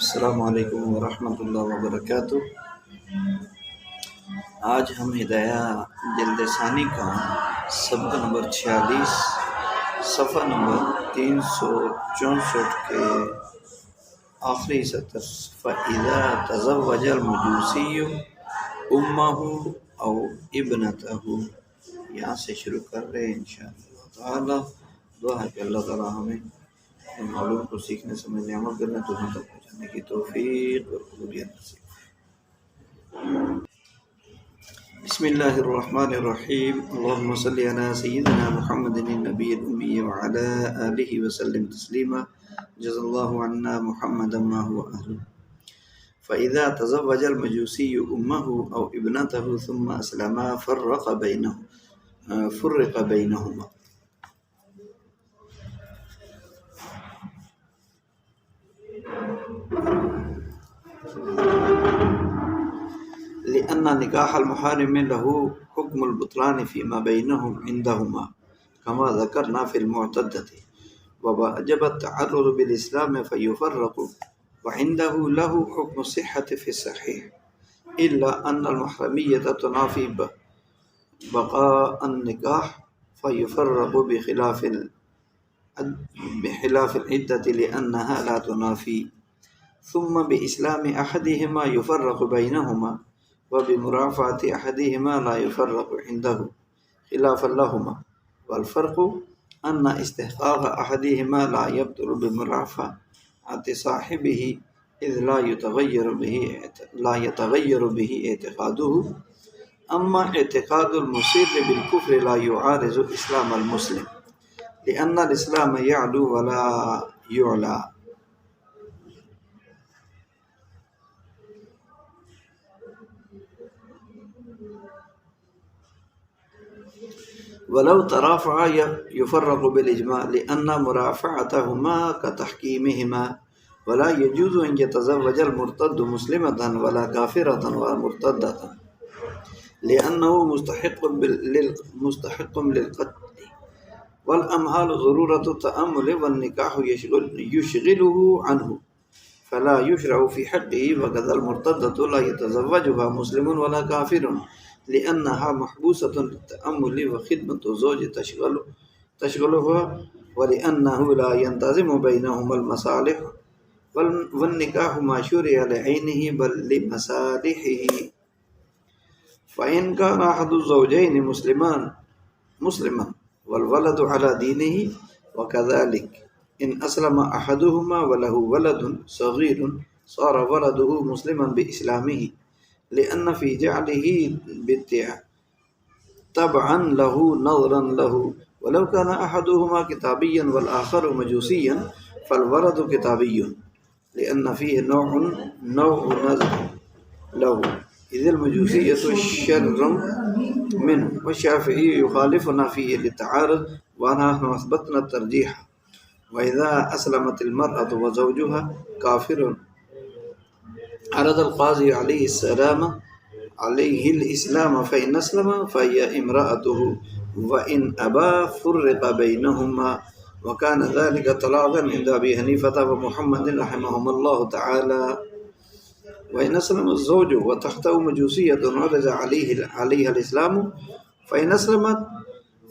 السلام علیکم ورحمۃ اللہ وبرکاتہ۔ آج ہم ہدایہ جلد ثانی کا سبق نمبر 46 صفحہ نمبر 364 کے آخری سطر فَإِذَا تَزَوَّجَ الْمَجُوسِيُّ أُمَّهُ أَوْ ابْنَتَهُ، یہاں سے شروع کر رہے ہیں انشاءاللہ تعالی۔ دعا ہے کہ اللہ تعالی ہمیں معلوم کو سیکھنے سمجھنے عمل کرنے تو ہم تک پہنچانے کی توفیق اور قبولیت نصیب۔ بسم اللہ الرحمن الرحیم، اللہم صلی علی سیدنا محمد النبی الامی وعلی آلہ وسلم تسلیما، جزا اللہ عنا محمدا ما هو اہلہ۔ فإذا تزوج المجوسی امہ او ابنتہ ثم اسلما فرق بینہما۔ لأن نکاح المحارم له حکم البطلان فيما بينهم عندهما كما ذكرنا في المعتدة، ووجب التعرض بالإسلام فيفرق، وعنده له حكم الصحة في الصحيح، إلا أن المحرمية تنافي بقاء النكاح فيفرق بخلاف العدة لأنها لا تنافي، ثم بإسلام أحدهما يفرق بينهما، وبمرافعة أحدهما لا يفرق عنده خلافا لهما، والفرق أن استحقاق أحدهما لا يبطل بمرافعة صاحبه إذ لا يتغير به اعتقاده، أما اعتقاد المصر بالكفر لا يعارض إسلام المسلم، لأن الإسلام يعلو ولا يعلى۔ ولو ترافعا يفرق بالإجماع لأن مرافعتهما كتحكيمهما، ولا يجوز أن يتزوج المرتد مسلمة ولا كافرة ولا مرتدة لأنه مستحق للقتل، والأمهال ضرورة التأمل والنكاح يشغله عنه فلا يشرع في حقه، وكذا المرتدة لا يتزوجها مسلم ولا كافر لأنها محبوسة للتأمل وخدمة الزوج تشغلها، ولأنه لا ينتظم بينهما المصالح، والنكاح ما شرع لعينه بل لمصالحه، فإن كان أحد الزوجين مسلما والولد على دينه، وكذلك إن أسلم أحدهما وله ولد صغير صار ولده مسلما بإسلامه، لأن في جعله تبعا له نظرا له، ولو كان أحدهما كتابيا والآخر مجوسيا فالولد كتابي لأن فيه نوع نظر له، إذ المجوسية شر منه، والشافعي يخالفنا فيه للتعارض ونحن أثبتنا الترجيح، وإذا أسلمت المرأة وزوجها كافر عرض القاضي عليه الإسلام فإن أسلم فهي امرأته، وإن أبى فرق بينهما، وكان ذلك طلاقا عند أبي حنيفة ومحمد رحمهم الله تعالى، وإن أسلم الزوج وتحته مجوسية عرض عليها الإسلام فإن أسلمت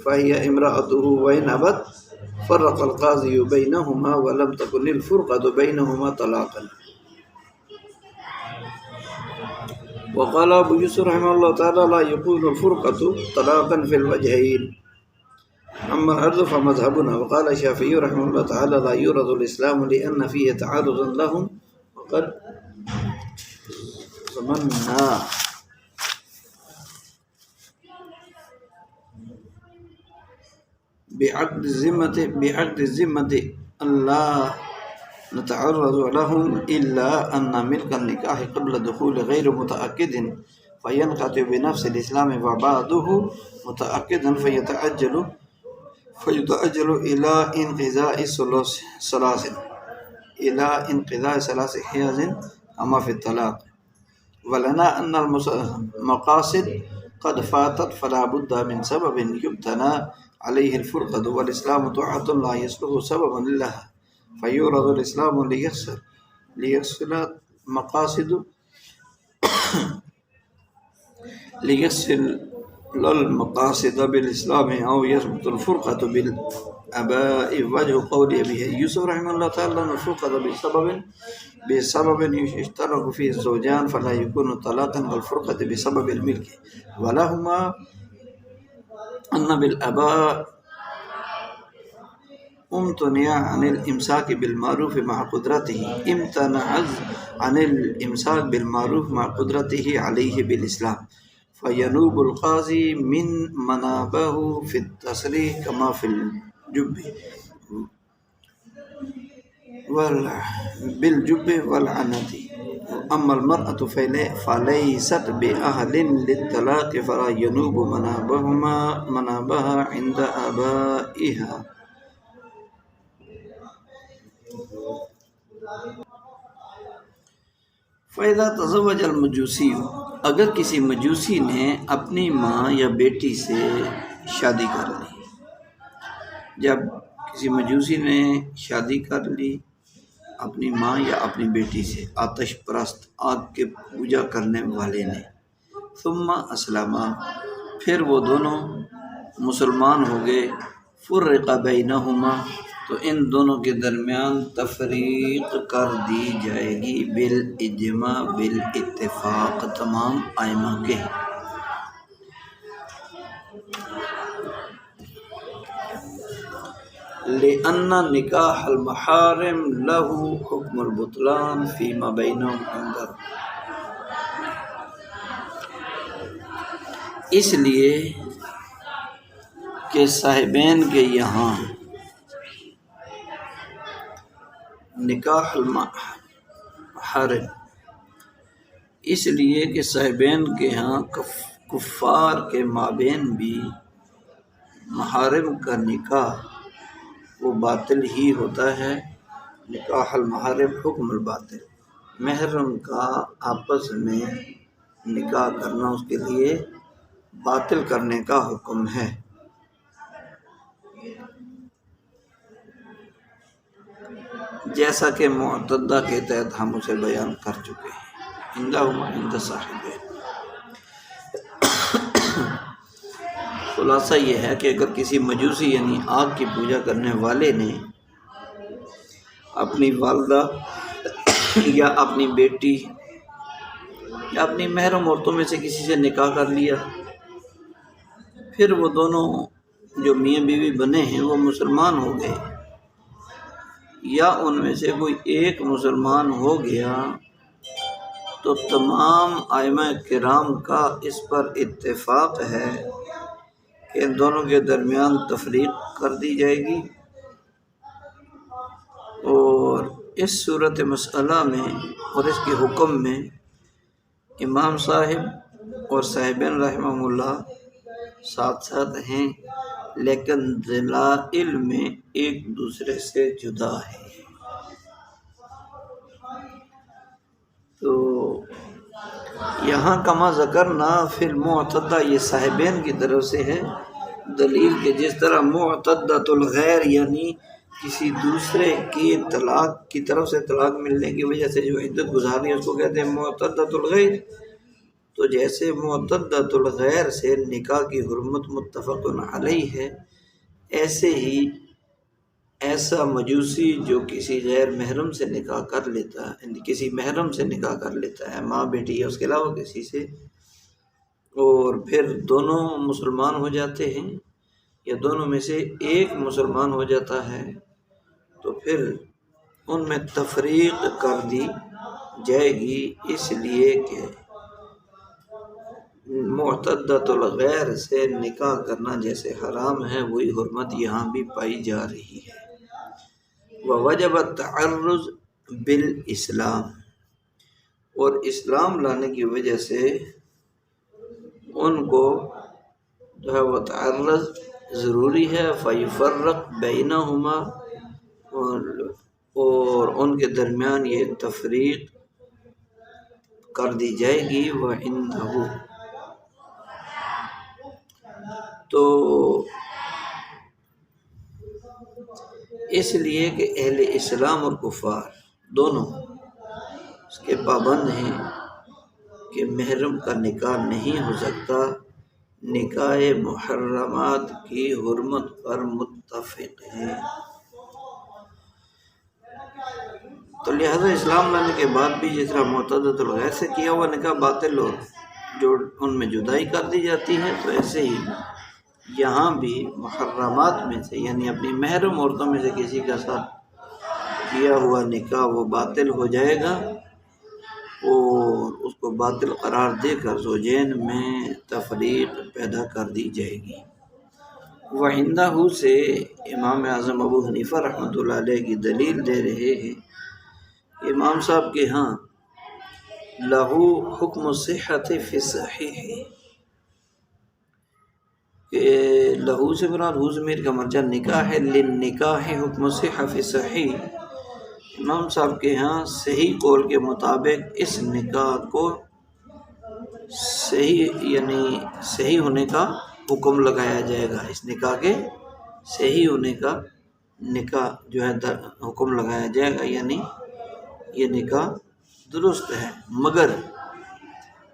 فهي امرأته، وإن أبت فرق القاضي بينهما ولم تكن الفرقة بينهما طلاقا۔ وقال أبو يوسف رحمه الله تعالى لا يكون الفرقة طلاقا في الوجهين، أما العرض فمذهبنا، وقال الشافعي رحمه الله تعالى لا يورد الإسلام لأن فيه تعارض لهم، وقد ضمننا بعقد الذمة أن لا نتعرض لهم إلا أن ملك النكاح قبل دخول غير متأكد فينقطع بنفس الإسلام، وبعده متأكدا فيتأجل إلى انقضاء ثلاث حيض كما في الطلاق، ولنا أن المقاصد قد فاتت فلا بد من سبب يبتنى عليه الفرقة، والإسلام طاعة لا يصلح سببا لها فيورد الإسلام ليسر لیصل مقاصد لیصل المقاصد بالإسلام أو يثبت الفرقة بالآباء. وجه قول أبي يوسف رحمه الله تعالى أن الفرقة بسبب يشترك فيه الزوجان فلا يكون طلاقا، والفرقة بسبب الملك. ولهما أن بالآباء امتنع عن الإمساك بالمعروف مع قدرته، امتنع عن الإمساك بالمعروف مع قدرته عليه بالإسلام، فينوب القاضي من منابه في التصريح كما في الجب بالجب والعنة. أما المرأة فليست بأهل للطلاق فلا ينوب منابها عند آبائها. فَإِذَا تَزَوَّجَ الْمَجُوسِيُّ، اگر کسی مجوسی نے اپنی ماں یا بیٹی سے شادی کر لی. جب کسی مجوسی نے شادی کر لی اپنی ماں یا اپنی بیٹی سے، آتش پرست آگ کے پوجا کرنے والے نے، ثم اسلما، پھر وہ دونوں مسلمان ہو گئے، فرق بینہما، تو ان دونوں کے درمیان تفریق کر دی جائے گی، بالاجماع، بالاتفاق تمام ائمہ کے. لأن نکاح المحارم له حکم البطلان فيما بینہم اندر، اس لیے کہ صاحبین کے یہاں نکاح المحارم، اس لیے کہ صاحبین کے ہاں کفار کے مابین بھی محارم کا نکاح وہ باطل ہی ہوتا ہے. نکاح المحارم حکم الباطل، محرم کا آپس میں نکاح کرنا اس کے لیے باطل کرنے کا حکم ہے. جیسا کہ معتدہ کے تحت ہم اسے بیان کر چکے ہیں. عند صاحبین، خلاصہ یہ ہے کہ اگر کسی مجوسی یعنی آگ کی پوجا کرنے والے نے اپنی والدہ یا اپنی بیٹی یا اپنی محرم عورتوں میں سے کسی سے نکاح کر لیا، پھر وہ دونوں جو میاں بیوی بنے ہیں وہ مسلمان ہو گئے، یا ان میں سے کوئی ایک مسلمان ہو گیا، تو تمام ائمہ کرام کا اس پر اتفاق ہے کہ ان دونوں کے درمیان تفریق کر دی جائے گی. اور اس صورت مسئلہ میں اور اس کے حکم میں امام صاحب اور صاحبین رحمہ اللہ ساتھ ساتھ ہیں، لیکن دلائل میں ایک دوسرے سے جدا ہے. تو یہاں کما ذکرنا فی المعتدہ، یہ صاحبین کی طرف سے ہے دلیل، کہ جس طرح معتدۃ الغیر یعنی کسی دوسرے کی طلاق کی طرف سے طلاق ملنے کی وجہ سے جو عدت گزاری ہے اس کو کہتے ہیں معتدۃ الغیر. تو جیسے معتدۃ الغیر سے نکاح کی حرمت متفق علیہ ہے، ایسے ہی ایسا مجوسی جو کسی غیر محرم سے نکاح کر لیتا ہے، کسی محرم سے نکاح کر لیتا ہے، ماں بیٹی یا اس کے علاوہ کسی سے، اور پھر دونوں مسلمان ہو جاتے ہیں یا دونوں میں سے ایک مسلمان ہو جاتا ہے، تو پھر ان میں تفریق کر دی جائے گی، اس لیے کہ معتدۃ الغیر سے نکاح کرنا جیسے حرام ہے وہی حرمت یہاں بھی پائی جا رہی ہے. ووجب التعرض بالاسلام، اور اسلام لانے کی وجہ سے ان کو جو ہے وہ تعرض ضروری ہے. فیفرق بینہما، اور ان کے درمیان یہ تفریق کر دی جائے گی. وعندہ، تو اس لیے کہ اہل اسلام اور کفار دونوں اس کے پابند ہیں کہ محرم کا نکاح نہیں ہو سکتا، نکاح محرمات کی حرمت پر متفق ہیں۔ تو لہذا اسلام لانے کے بعد بھی جس طرح معتدۃ الغیر سے کیا ہوا نکاح باطل اور جو ان میں جدائی کر دی جاتی ہے، تو ایسے ہی یہاں بھی محرمات میں سے یعنی اپنی محرم عورتوں میں سے کسی کا ساتھ کیا ہوا نکاح وہ باطل ہو جائے گا اور اس کو باطل قرار دے کر زوجین میں تفریق پیدا کر دی جائے گی۔ وعندہ سے امام اعظم ابو حنیفہ رحمۃ اللہ علیہ کی دلیل دے رہے ہیں، امام صاحب کے ہاں لہو حکم صحت فی صحیح، کہ لہو سے مراد ہو ضمیر کا مرجع نکاح ہے، للنکاح حکم صحت فی صحیح، امام صاحب کے ہاں صحیح قول کے مطابق اس نکاح کو صحیح یعنی صحیح ہونے کا حکم لگایا جائے گا، اس نکاح کے صحیح ہونے کا نکاح جو ہے حکم لگایا جائے گا، یعنی یہ نکاح درست ہے، مگر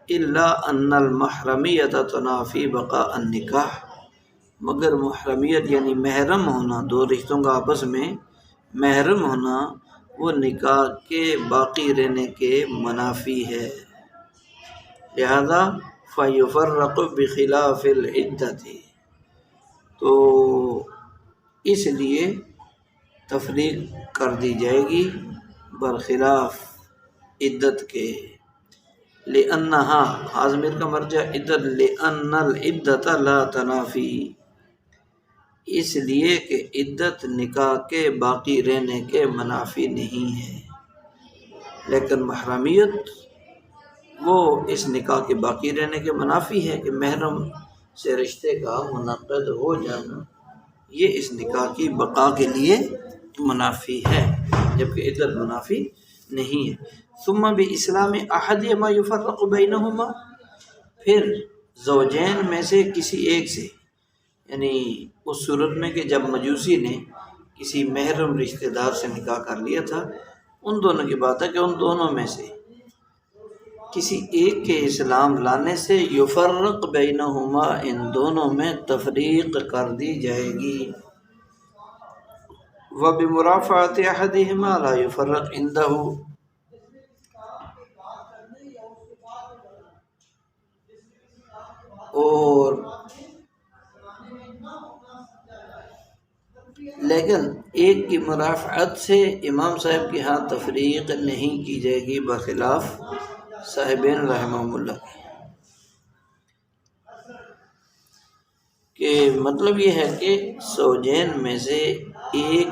الا ان المحرمیت تنافی بقاء النکاح، مگر محرمیت یعنی محرم ہونا، دو رشتوں کا آپس میں محرم ہونا وہ نکاح کے باقی رہنے کے منافی ہے، لہذا فیفرق بخلاف العدت، تو اس لیے تفریق کر دی جائے گی برخلاف عدت کے، لأنہا حاضمیر کا مرجع عدت، لأن العدت لا تنافی، اس لیے کہ عدت نکاح کے باقی رہنے کے منافی نہیں ہے، لیکن محرمیت وہ اس نکاح کے باقی رہنے کے منافی ہے، کہ محرم سے رشتے کا منعقد ہو جانا یہ اس نکاح کی بقا کے لیے منافی ہے، جبکہ عدت منافی نہیں ہے۔ ثم باسلام احدہما یفرق بینہما، پھر زوجین میں سے کسی ایک سے، یعنی اس صورت میں کہ جب مجوسی نے کسی محرم رشتہ دار سے نکاح کر لیا تھا، ان دونوں کی بات ہے کہ ان دونوں میں سے کسی ایک کے اسلام لانے سے یفرق بینہما، ان دونوں میں تفریق کر دی جائے گی، وبمرافعۃ احدہما لا یفرق عندہ، اور لیکن ایک کی مرافعت سے امام صاحب کے ہاں تفریق نہیں کی جائے گی بخلاف صاحبین رحمہم اللہ کے، مطلب یہ ہے کہ زوجین میں سے ایک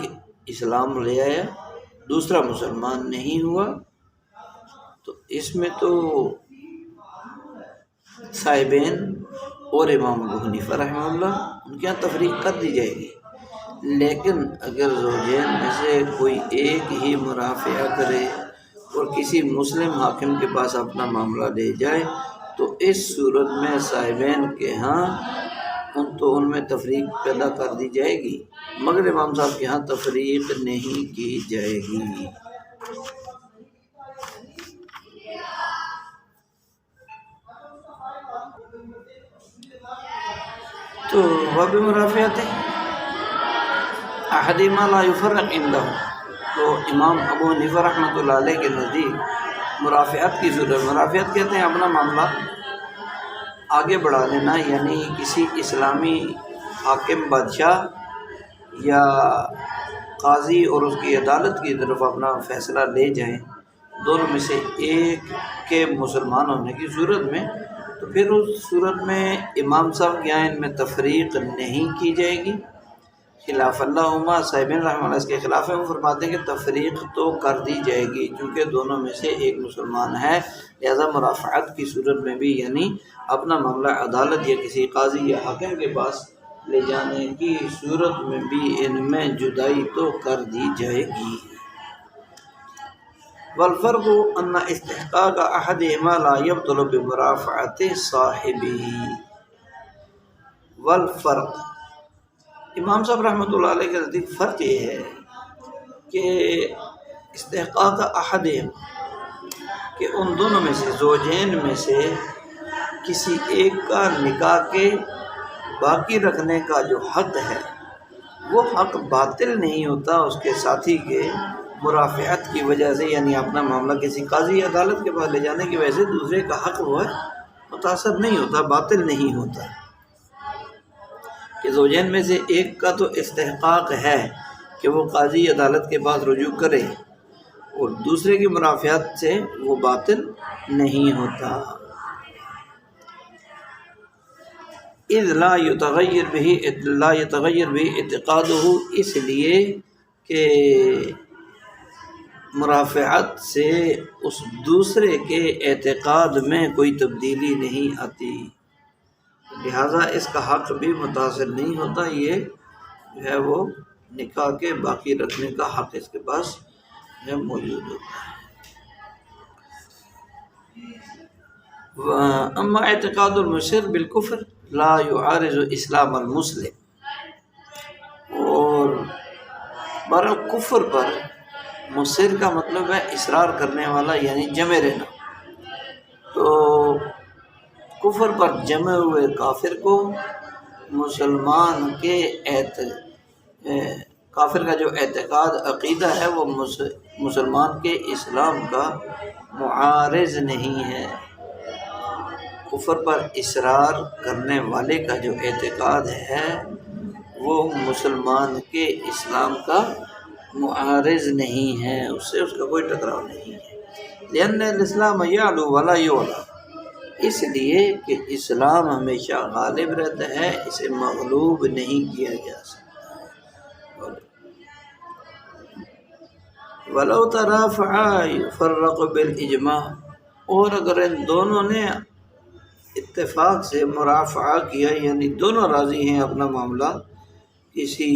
اسلام لے آیا، دوسرا مسلمان نہیں ہوا، تو اس میں تو صاحبین اور امام ابو حنیفہ رحمہ اللہ ان کے یہاں تفریق کر دی جائے گی، لیکن اگر زوجین میں سے کوئی ایک ہی مرافعہ کرے اور کسی مسلم حاکم کے پاس اپنا معاملہ لے جائے، تو اس صورت میں صاحبین کے ہاں ان میں تفریق پیدا کر دی جائے گی، مگر امام صاحب کے ہاں تفریق نہیں کی جائے گی۔ تو وبمرافعۃ احدہما لا یفرق عندہ، تو امام ابو حنیفہ رحمۃ اللہ علیہ کے نزدیک مرافعت کی ضرورت، مرافعت کہتے ہیں اپنا معاملہ آگے بڑھا لینا، یعنی کسی اسلامی حاکم بادشاہ یا قاضی اور اس کی عدالت کی طرف اپنا فیصلہ لے جائیں، دونوں میں سے ایک کے مسلمان ہونے کی صورت میں، تو پھر اس صورت میں امام صاحب کے یہاں ان میں تفریق نہیں کی جائے گی، خلاف اللہما صاحبین رحمہ اللہ اس کے خلاف ہے، وہ فرماتے ہیں کہ تفریق تو کر دی جائے گی چونکہ دونوں میں سے ایک مسلمان ہے، لہذا مرافعت کی صورت میں بھی یعنی اپنا معاملہ عدالت یا کسی قاضی یا حاکم کے پاس لے جانے کی صورت میں بھی ان میں جدائی تو کر دی جائے گی۔ والفرق ان استحقاق احدہما لا یبطل بمرافعۃ صاحبہ، والفرق امام صاحب رحمۃ اللہ علیہ کے نزدیک فرق یہ ہے کہ استحقاق احدہما، کہ ان دونوں میں سے زوجین میں سے کسی ایک کا نکاح کے باقی رکھنے کا جو حق ہے وہ حق باطل نہیں ہوتا اس کے ساتھی کے مرافعت کی وجہ سے، یعنی اپنا معاملہ کسی قاضی یا عدالت کے پاس لے جانے کی وجہ سے دوسرے کا حق وہ ہے متاثر نہیں ہوتا، باطل نہیں ہوتا۔ کہ زوجین میں سے ایک کا تو استحقاق ہے کہ وہ قاضی عدالت کے پاس رجوع کرے، اور دوسرے کی مرافعت سے وہ باطل نہیں ہوتا۔ اذ لا يتغیر به اعتقادہ، اس لیے کہ مرافعت سے اس دوسرے کے اعتقاد میں کوئی تبدیلی نہیں آتی، لہذا اس کا حق بھی متاثر نہیں ہوتا۔ یہ جو ہے وہ نکاح کے باقی رکھنے کا حق اس کے پاس موجود ہوتا ہے۔ اما اعتقاد المصر بالکفر لا يعارض اسلام المسلم، اور برا کفر پر مصر کا مطلب ہے اصرار کرنے والا، یعنی جمے رہنا۔ تو کفر پر جمے ہوئے کافر کو مسلمان کے کافر کا جو اعتقاد عقیدہ ہے وہ مسلمان کے اسلام کا معارض نہیں ہے۔ کفر پر اصرار کرنے والے کا جو اعتقاد ہے وہ مسلمان کے اسلام کا معارض نہیں ہے، اس سے اس کا کوئی ٹکراؤ نہیں ہے۔ لأن الاسلام یعلو ولا یعلی، اس لیے کہ اسلام ہمیشہ غالب رہتا ہے، اسے مغلوب نہیں کیا جا سکتا۔ وَلَوْ تَرَافَعَا يُفَرَّقُ بِالْإِجْمَاعِ، اور اگر ان دونوں نے اتفاق سے مرافعہ کیا، یعنی دونوں راضی ہیں اپنا معاملہ کسی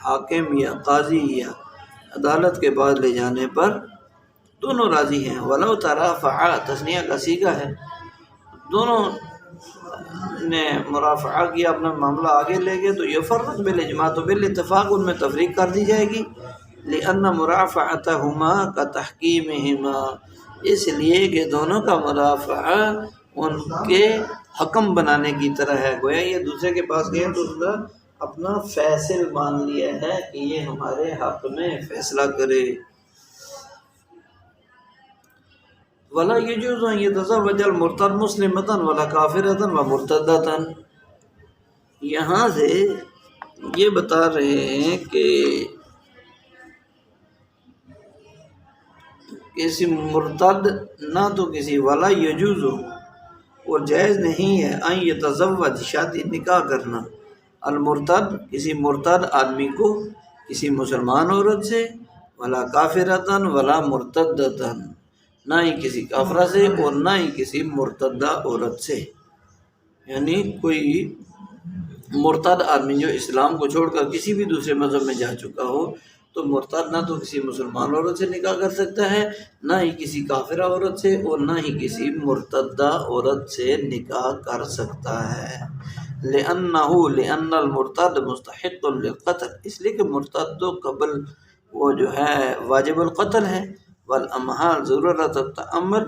حاکم یا قاضی یا عدالت کے پاس لے جانے پر، دونوں راضی ہیں۔ وَلَوْ تَرَافَعَا تثنیہ کا صیغہ ہے، دونوں نے مرافعہ کیا، اپنا معاملہ آگے لے گئے، تو یفرق بالاجماع، تو بالاتفاق ان میں تفریق کر دی جائے گی۔ لأن مرافعتهما كتحکیمهما، اس لیے کہ دونوں کا مرافعہ ان کے حکم بنانے کی طرح ہے، گویا یہ دوسرے کے پاس گئے تو اس کا اپنا فیصل مان لیا ہے کہ یہ ہمارے حق میں فیصلہ کرے۔ ولا يجوز ان يتزوج المرتد مسلمة ولا كافرة ومرتدة، یہاں سے یہ بتا رہے ہیں کہ کسی مرتد نہ تو کسی ولا یجوز، اور جائز نہیں ہے ان یتزوج شادی نکاح کرنا، المرتد کسی مرتد آدمی کو کسی مسلمان عورت سے، ولا کافرتن ولا مرتدتن، نہ ہی کسی کافرہ سے اور نہ ہی کسی مرتدہ عورت سے، یعنی کوئی مرتد آدمی جو اسلام کو چھوڑ کر کسی بھی دوسرے مذہب میں جا چکا ہو تو مرتد نہ تو کسی مسلمان عورت سے نکاح کر سکتا ہے، نہ ہی کسی کافرہ عورت سے، اور نہ ہی کسی مرتدہ عورت سے نکاح کر سکتا ہے۔ لأن المرتد مستحق للقتل، اس لیے کہ مرتد تو قبل وہ جو ہے واجب القتل ہے، والامحال ضرورت التأمل،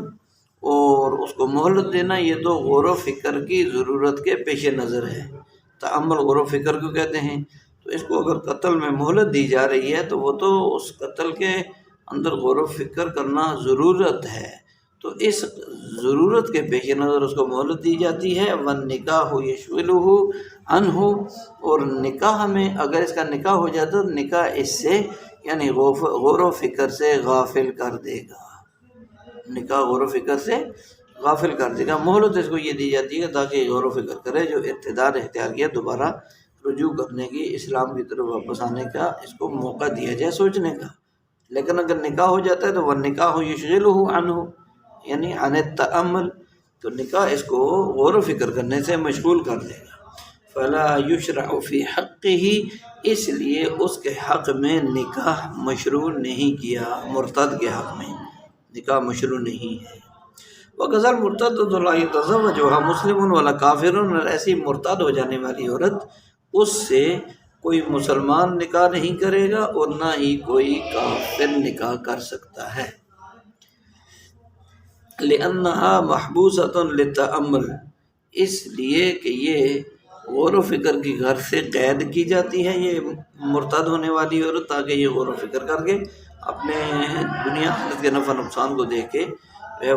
اور اس کو مہلت دینا یہ تو غور و فکر کی ضرورت کے پیش نظر ہے۔ تأمل غور و فکر کو کہتے ہیں، تو اس کو اگر قتل میں مہلت دی جا رہی ہے تو وہ تو اس قتل کے اندر غور و فکر کرنا ضرورت ہے، تو اس ضرورت کے پیش نظر اس کو مہلت دی جاتی ہے۔ والنکاح یشغلہ عنہ، اور نکاح میں اگر اس کا نکاح ہو جاتا تو نکاح اس سے یعنی غور و فکر سے غافل کر دے گا، نکاح غور و فکر سے غافل کر دے گا۔ مہلت اس کو یہ دی جاتی ہے تاکہ غور و فکر کرے، جو ارتداد اختیار کیا دوبارہ رجوع کرنے کی، اسلام کی طرف واپس آنے کا اس کو موقع دیا جائے سوچنے کا۔ لیکن اگر نکاح ہو جاتا ہے تو وہ نکاح یشغلہ عنہ یعنی عن التأمل، تو نکاح اس کو غور و فکر کرنے سے مشغول کر دے گا۔ فلا یشرع فی حقہ، اس لیے اس کے حق میں نکاح مشروع نہیں کیا، مرتد کے حق میں نکاح مشروع نہیں ہے۔ وَقَذَا الْمُرْتَدَّةُ لَا يَتَزَوَّجُهَا مُسْلِمٌ وَلَا كَافِرٌ، اور ایسی مرتد ہو جانے والی عورت، اس سے کوئی مسلمان نکاح نہیں کرے گا اور نہ ہی کوئی کافر نکاح کر سکتا ہے۔ لأنها محبوسة للتأمل، اس لیے کہ یہ غور و فکر کی غرض سے قید کی جاتی ہے یہ مرتد ہونے والی عورت، تاکہ یہ غور و فکر کر کے اپنے دنیا آخرت کے نفع نقصان کو دیکھ کے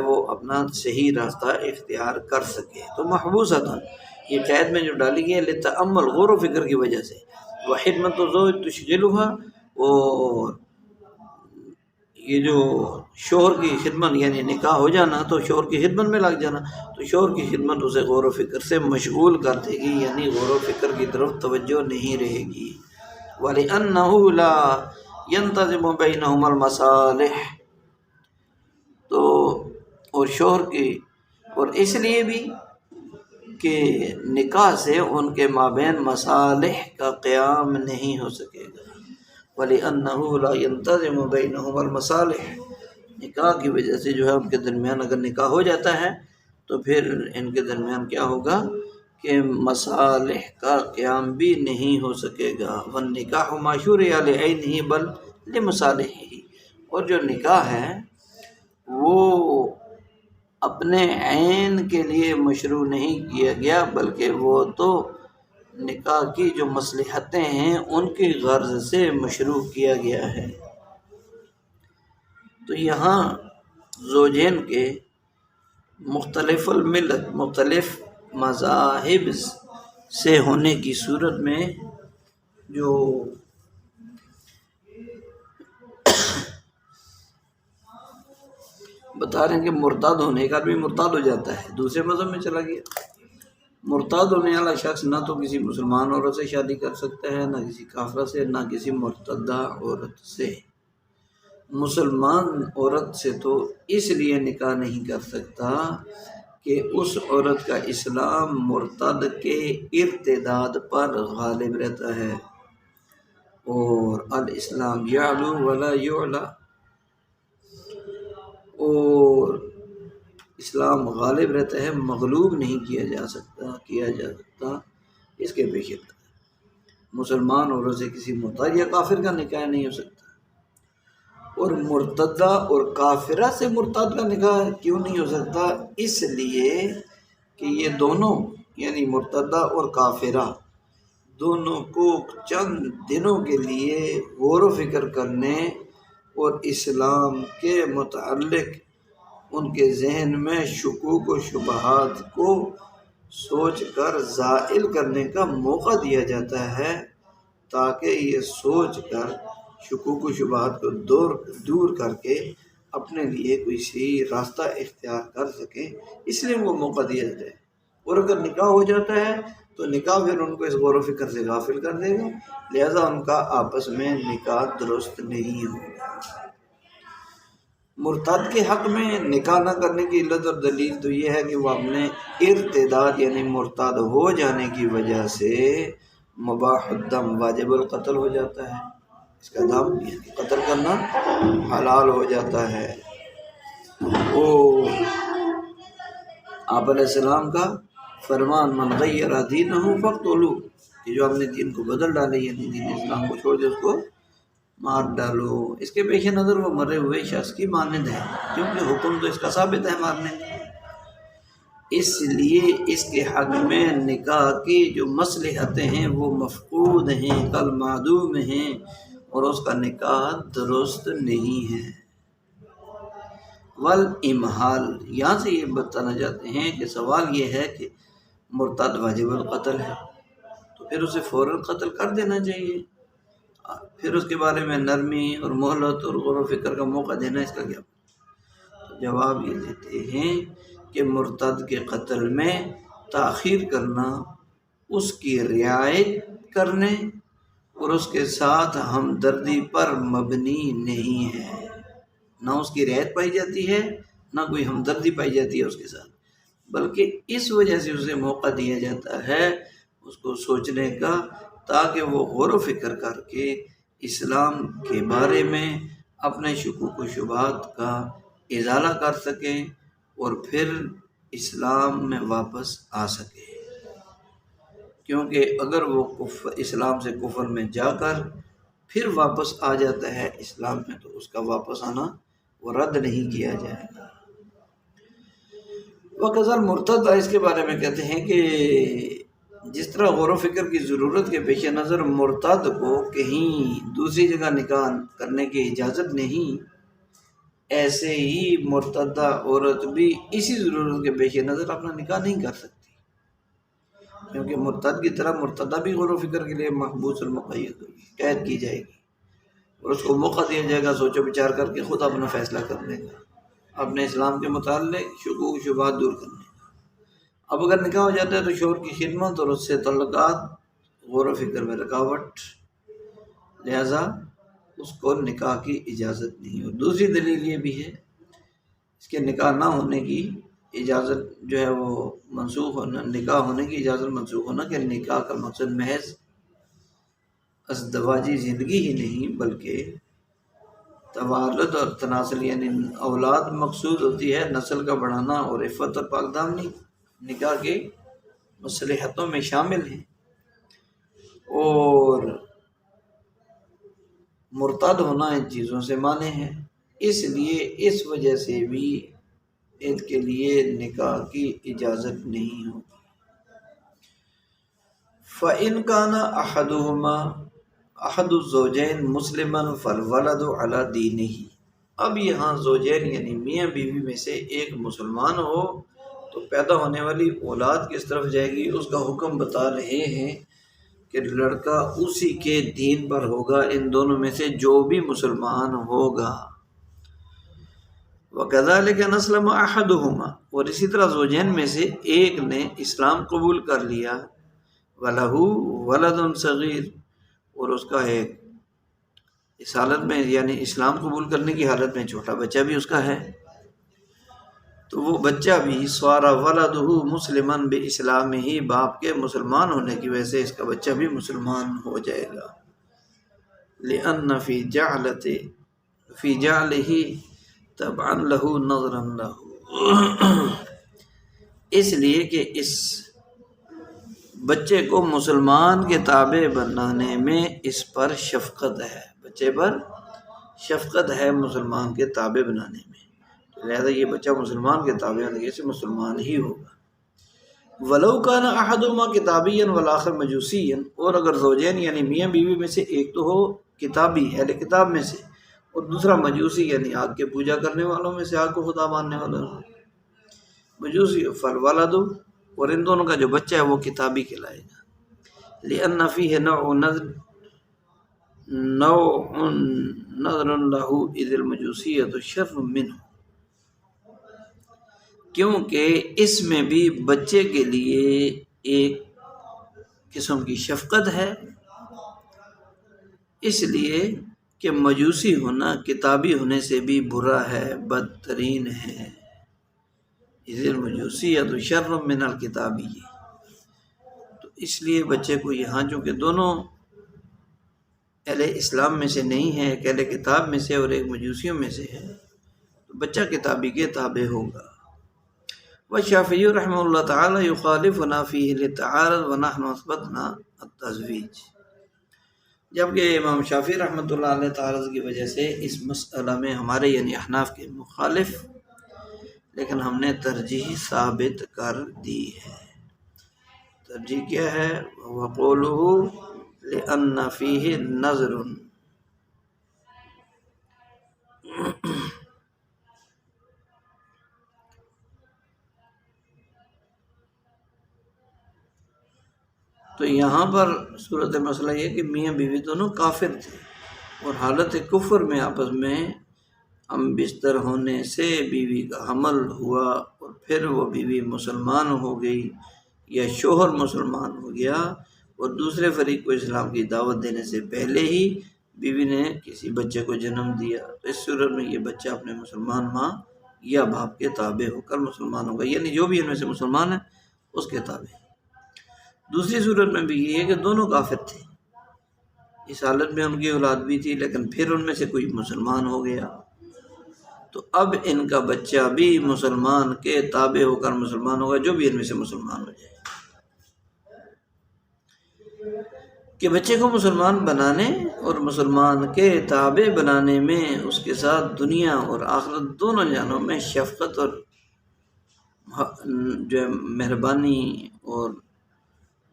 وہ اپنا صحیح راستہ اختیار کر سکے۔ تو محبوسۃ یہ قید میں جو ڈالی گئی ہے لتأمل، غور و فکر کی وجہ سے، وخدمت الزوج تشغلها، اور یہ جو شوہر کی خدمت یعنی نکاح ہو جانا تو شوہر کی خدمت میں لگ جانا، تو شوہر کی خدمت اسے غور و فکر سے مشغول کر دے گی، یعنی غور و فکر کی طرف توجہ نہیں رہے گی۔ وَلِأَنَّهُ لَا يَنْتَظِمُ بَيْنَهُمَا الْمَصَالِحُ، تو اور شوہر کی اور اس لیے بھی کہ نکاح سے ان کے مابین مصالح کا قیام نہیں ہو سکے گا۔ وَلِأَنَّهُ لَا يَنْتَظِمُ بَيْنَهُمَا الْمَصَالِحُ، نکاح کی وجہ سے جو ہے ان کے درمیان اگر نکاح ہو جاتا ہے تو پھر ان کے درمیان کیا ہوگا کہ مصالح کا قیام بھی نہیں ہو سکے گا۔ وَالنِّكَاحُ مَا شُرِعَ لِعَيْنِهِ بَلْ لِمَصَالِحِهِ، اور جو نکاح ہے وہ اپنے عین کے لیے مشروع نہیں کیا گیا، بلکہ وہ تو نکاح کی جو مصلحتیں ہیں ان کی غرض سے مشروع کیا گیا ہے۔ تو یہاں زوجین کے مختلف الملت، مختلف مذاہب سے ہونے کی صورت میں جو بتا رہے ہیں کہ مرتاد ہونے کا بھی مرتاد ہو جاتا ہے، دوسرے مذہب میں چلا گیا۔ مرتاد ہونے والا شخص نہ تو کسی مسلمان عورت سے شادی کر سکتا ہے، نہ کسی کافرہ سے، نہ کسی مرتدہ عورت سے۔ مسلمان عورت سے تو اس لیے نکاح نہیں کر سکتا کہ اس عورت کا اسلام مرتد کے ارتداد پر غالب رہتا ہے، اور الاسلام یعلو ولا یعلا، اور اسلام غالب رہتا ہے، مغلوب نہیں کیا جا سکتا۔ اس کے پیش نظر مسلمان عورت سے کسی مرتد یا کافر کا نکاح نہیں ہو سکتا، اور مرتدہ اور کافرہ سے مرتد کا نکاح کیوں نہیں ہو سکتا؟ اس لیے کہ یہ دونوں یعنی مرتدہ اور کافرہ دونوں کو چند دنوں کے لیے غور و فکر کرنے اور اسلام کے متعلق ان کے ذہن میں شکوک و شبہات کو سوچ کر زائل کرنے کا موقع دیا جاتا ہے، تاکہ یہ سوچ کر شکوک و شبہات کو دور کر کے اپنے لیے کوئی صحیح راستہ اختیار کر سکیں، اس لیے وہ موقع دیا جاتا ہے۔ اور اگر نکاح ہو جاتا ہے تو نکاح پھر ان کو اس غور و فکر سے غافل کر دے گا، لہذا ان کا آپس میں نکاح درست نہیں ہوگا۔ مرتد کے حق میں نکاح نہ کرنے کی علت اور دلیل تو یہ ہے کہ وہ اپنے ارتداد یعنی مرتد ہو جانے کی وجہ سے مباح الدم واجب القتل ہو جاتا ہے، اس کا دم یعنی قتل کرنا حلال ہو جاتا ہے۔ آپ علیہ السلام کا فرمان من غیر دینہ فاقتلوہ، کہ جو اپنے دین کو بدل ڈالے یعنی دین اسلام کو چھوڑ دے اس کو مار ڈالو۔ اس کے پیش نظر وہ مرے ہوئے شخص کی مانند ہے، کیونکہ حکم تو اس کا ثابت ہے مارنے کا، اس لیے اس کے حق میں نکاح کی جو مصلحتیں ہیں وہ مفقود ہیں، کل معدوم ہیں، اور اس کا نکاح درست نہیں ہے۔ والامحال، یہاں سے یہ بتانا چاہتے ہیں کہ سوال یہ ہے کہ مرتد واجب القتل ہے تو پھر اسے فوراً قتل کر دینا چاہیے، پھر اس کے بارے میں نرمی اور مہلت اور غور و فکر کا موقع دینا، اس کا کیا؟ تو جواب یہ دیتے ہیں کہ مرتد کے قتل میں تاخیر کرنا اس کی رعایت کرنے اور اس کے ساتھ ہمدردی پر مبنی نہیں ہے، نہ اس کی رعایت پائی جاتی ہے نہ کوئی ہمدردی پائی جاتی ہے اس کے ساتھ، بلکہ اس وجہ سے اسے موقع دیا جاتا ہے اس کو سوچنے کا، تاکہ وہ غور و فکر کر کے اسلام کے بارے میں اپنے شکوک و شبہات کا ازالہ کر سکیں اور پھر اسلام میں واپس آ سکے، کیونکہ اگر وہ اسلام سے کفر میں جا کر پھر واپس آ جاتا ہے اسلام میں تو اس کا واپس آنا وہ رد نہیں کیا جائے گا۔ وقزل مرتد اس کے بارے میں کہتے ہیں کہ جس طرح غور و فکر کی ضرورت کے پیش نظر مرتد کو کہیں دوسری جگہ نکاح کرنے کی اجازت نہیں، ایسے ہی مرتدہ عورت بھی اسی ضرورت کے پیش نظر اپنا نکاح نہیں کر سکتی، کیونکہ مرتد کی طرح مرتدہ بھی غور و فکر کے لیے محبوس المقید ہوگی، قید کی جائے گی، اور اس کو موقع دیا جائے گا سوچ و بچار کر کے خود اپنا فیصلہ کرنے کا، اپنے اسلام کے متعلق شکوک و شبہات دور کرنے کا۔ اب اگر نکاح ہو جاتا ہے تو شوہر کی خدمت اور اس سے تعلقات غور و فکر میں رکاوٹ، لہذا اس کو نکاح کی اجازت نہیں۔ اور دوسری دلیل یہ بھی ہے اس کے نکاح نہ ہونے کی اجازت جو ہے وہ منسوخ ہونا، نکاح ہونے کی اجازت منسوخ ہونا کہ نکاح کا مقصد محض ازدواجی زندگی ہی نہیں بلکہ توالد اور تناسل یعنی اولاد مقصود ہوتی ہے، نسل کا بڑھانا اور عفت اور پاک دامنی نکاح کے مصلحتوں میں شامل ہیں، اور مرتد ہونا ان چیزوں سے مانع ہے، اس لیے اس وجہ سے بھی ان کے لیے نکاح کی اجازت نہیں ہوگی۔ فَإِنْ كَانَ أَحَدُ الزَّوْجَيْنِ مُسْلِمًا فَالْوَلَدُ عَلَى دِينِهِ۔ اب یہاں زوجین یعنی میاں بیوی میں سے ایک مسلمان ہو تو پیدا ہونے والی اولاد کس طرف جائے گی، اس کا حکم بتا رہے ہیں کہ لڑکا اسی کے دین پر ہوگا، ان دونوں میں سے جو بھی مسلمان ہوگا۔ وَكَذَلِكَ نَسْلَمَ أَحَدُهُمَا، اور اسی طرح زوجین میں سے ایک نے اسلام قبول کر لیا، وَلَهُ وَلَدٌ صَغِيرٌ، اور اس کا ایک اس حالت میں یعنی اسلام قبول کرنے کی حالت میں چھوٹا بچہ بھی اس کا ہے، تو وہ بچہ بھی سوارا ولدہ مسلمان بِإِسْلَامِهِ، باپ کے مسلمان ہونے کی وجہ سے اس کا بچہ بھی مسلمان ہو جائے گا۔ لِأَنَّ فِي جَعْلِهِ تَبْعًا لَهُ نَظْرًا لَهُ، اس لیے کہ اس بچے کو مسلمان کے تابع بنانے میں اس پر شفقت ہے، بچے پر شفقت ہے مسلمان کے تابع بنانے میں، لہذا یہ بچہ مسلمان کے تابع ہونے سے مسلمان ہی ہوگا۔ وَلَوْ كَانَ أَحَدُهُمَا كِتَابِيًّا وَالْآخَرُ مَجُوسِيًّا، اور اگر زوجین یعنی میاں بیوی میں سے ایک تو ہو کتابی اہل کتاب میں سے اور دوسرا مجوسی یعنی آگ کے پوجا کرنے والوں میں سے، آگ کو خدا ماننے والوں مجوسی، فالولد، اور ان دونوں کا جو بچہ ہے وہ کتابی کہلائے گا۔ لِأَنَّ فِيهِ نَوْعٌ نَظْرٌ لَهُ إِذِ الْمَجُوسِيَّةُ شَرٌّ مِّنْهُ، کیونکہ اس میں بھی بچے کے لیے ایک قسم کی شفقت ہے، اس لیے کہ مجوسی ہونا کتابی ہونے سے بھی برا ہے، بدترین ہے۔ اِذِ الْمَجُوسِيَّةُ شَرٌّ مِّنَ الْكِتَابِيِّ، تو اس لیے بچے کو یہاں چونکہ دونوں اہل اسلام میں سے نہیں ہے، ایک اہل کتاب میں سے اور ایک مجوسیوں میں سے ہے، تو بچہ کتابی کے تابع ہوگا۔ والشافعی رحمہ اللہ تعالی یخالفنا فیہ للتعارض ونحن اثبتنا التزویج، جبکہ امام شافعی رحمۃ اللہ علیہ تعارض کی وجہ سے اس مسئلہ میں ہمارے یعنی احناف کے مخالف، لیکن ہم نے ترجیح ثابت کر دی ہے۔ ترجیح کیا ہے؟ وَقَوْلُهُ لِأَنَّ فِيهِ نَظْرٌ، تو یہاں پر صورت مسئلہ یہ کہ میاں بیوی دونوں کافر تھے اور حالت کفر میں آپس میں ہم بستر ہونے سے بیوی کا حمل ہوا اور پھر وہ بیوی مسلمان ہو گئی یا شوہر مسلمان ہو گیا اور دوسرے فریق کو اسلام کی دعوت دینے سے پہلے ہی بیوی نے کسی بچے کو جنم دیا، تو اس صورت میں یہ بچہ اپنے مسلمان ماں یا باپ کے تابع ہو کر مسلمان ہوگا، یعنی جو بھی ان میں سے مسلمان ہے اس کے تابع۔ دوسری صورت میں بھی یہ ہے کہ دونوں کافر تھے، اس حالت میں ان کی اولاد بھی تھی لیکن پھر ان میں سے کوئی مسلمان ہو گیا، تو اب ان کا بچہ بھی مسلمان کے تابع ہو کر مسلمان ہوگا، جو بھی ان میں سے مسلمان ہو جائے، کہ بچے کو مسلمان بنانے اور مسلمان کے تابع بنانے میں اس کے ساتھ دنیا اور آخرت دونوں جہانوں میں شفقت اور جو ہے مہربانی اور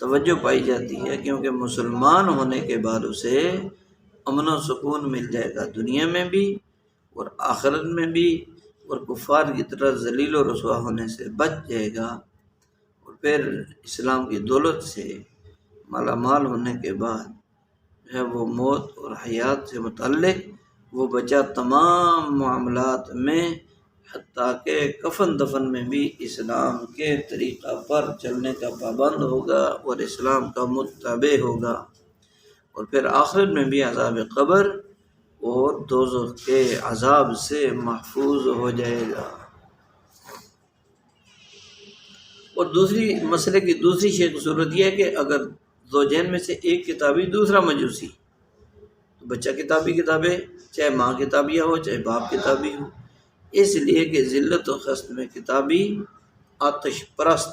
توجہ پائی جاتی ہے، کیونکہ مسلمان ہونے کے بعد اسے امن و سکون مل جائے گا، دنیا میں بھی اور آخرت میں بھی، اور کفار کی طرح ذلیل و رسوا ہونے سے بچ جائے گا، اور پھر اسلام کی دولت سے مالا مال ہونے کے بعد جو ہے وہ موت اور حیات سے متعلق وہ بچہ تمام معاملات میں، حتیٰ کہ کفن دفن میں بھی اسلام کے طریقہ پر چلنے کا پابند ہوگا اور اسلام کا متبع ہوگا، اور پھر آخرت میں بھی عذاب قبر اور دوزخ کے عذاب سے محفوظ ہو جائے گا۔ اور دوسری مسئلے کی دوسری شیخ صورت یہ ہے کہ اگر زوجین میں سے ایک کتابی دوسرا مجوسی، تو بچہ کتابی چاہے ماں کتابیہ ہو چاہے باپ کتابی ہو، اس لیے کہ ذلت و خست میں کتابی آتش پرست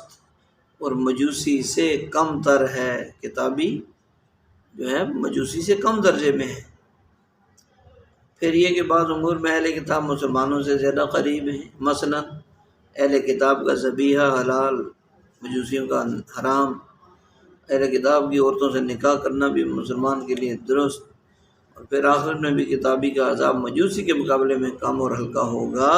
اور مجوسی سے کم تر ہے، کتابی جو ہے مجوسی سے کم درجے میں ہے۔ پھر یہ کہ بعض امور میں اہل کتاب مسلمانوں سے زیادہ قریب ہیں، مثلا اہل کتاب کا ذبیحہ حلال، مجوسیوں کا حرام، اہل کتاب کی عورتوں سے نکاح کرنا بھی مسلمان کے لیے درست، اور پھر آخر میں بھی کتابی کا عذاب مجوسی کے مقابلے میں کم اور ہلکا ہوگا۔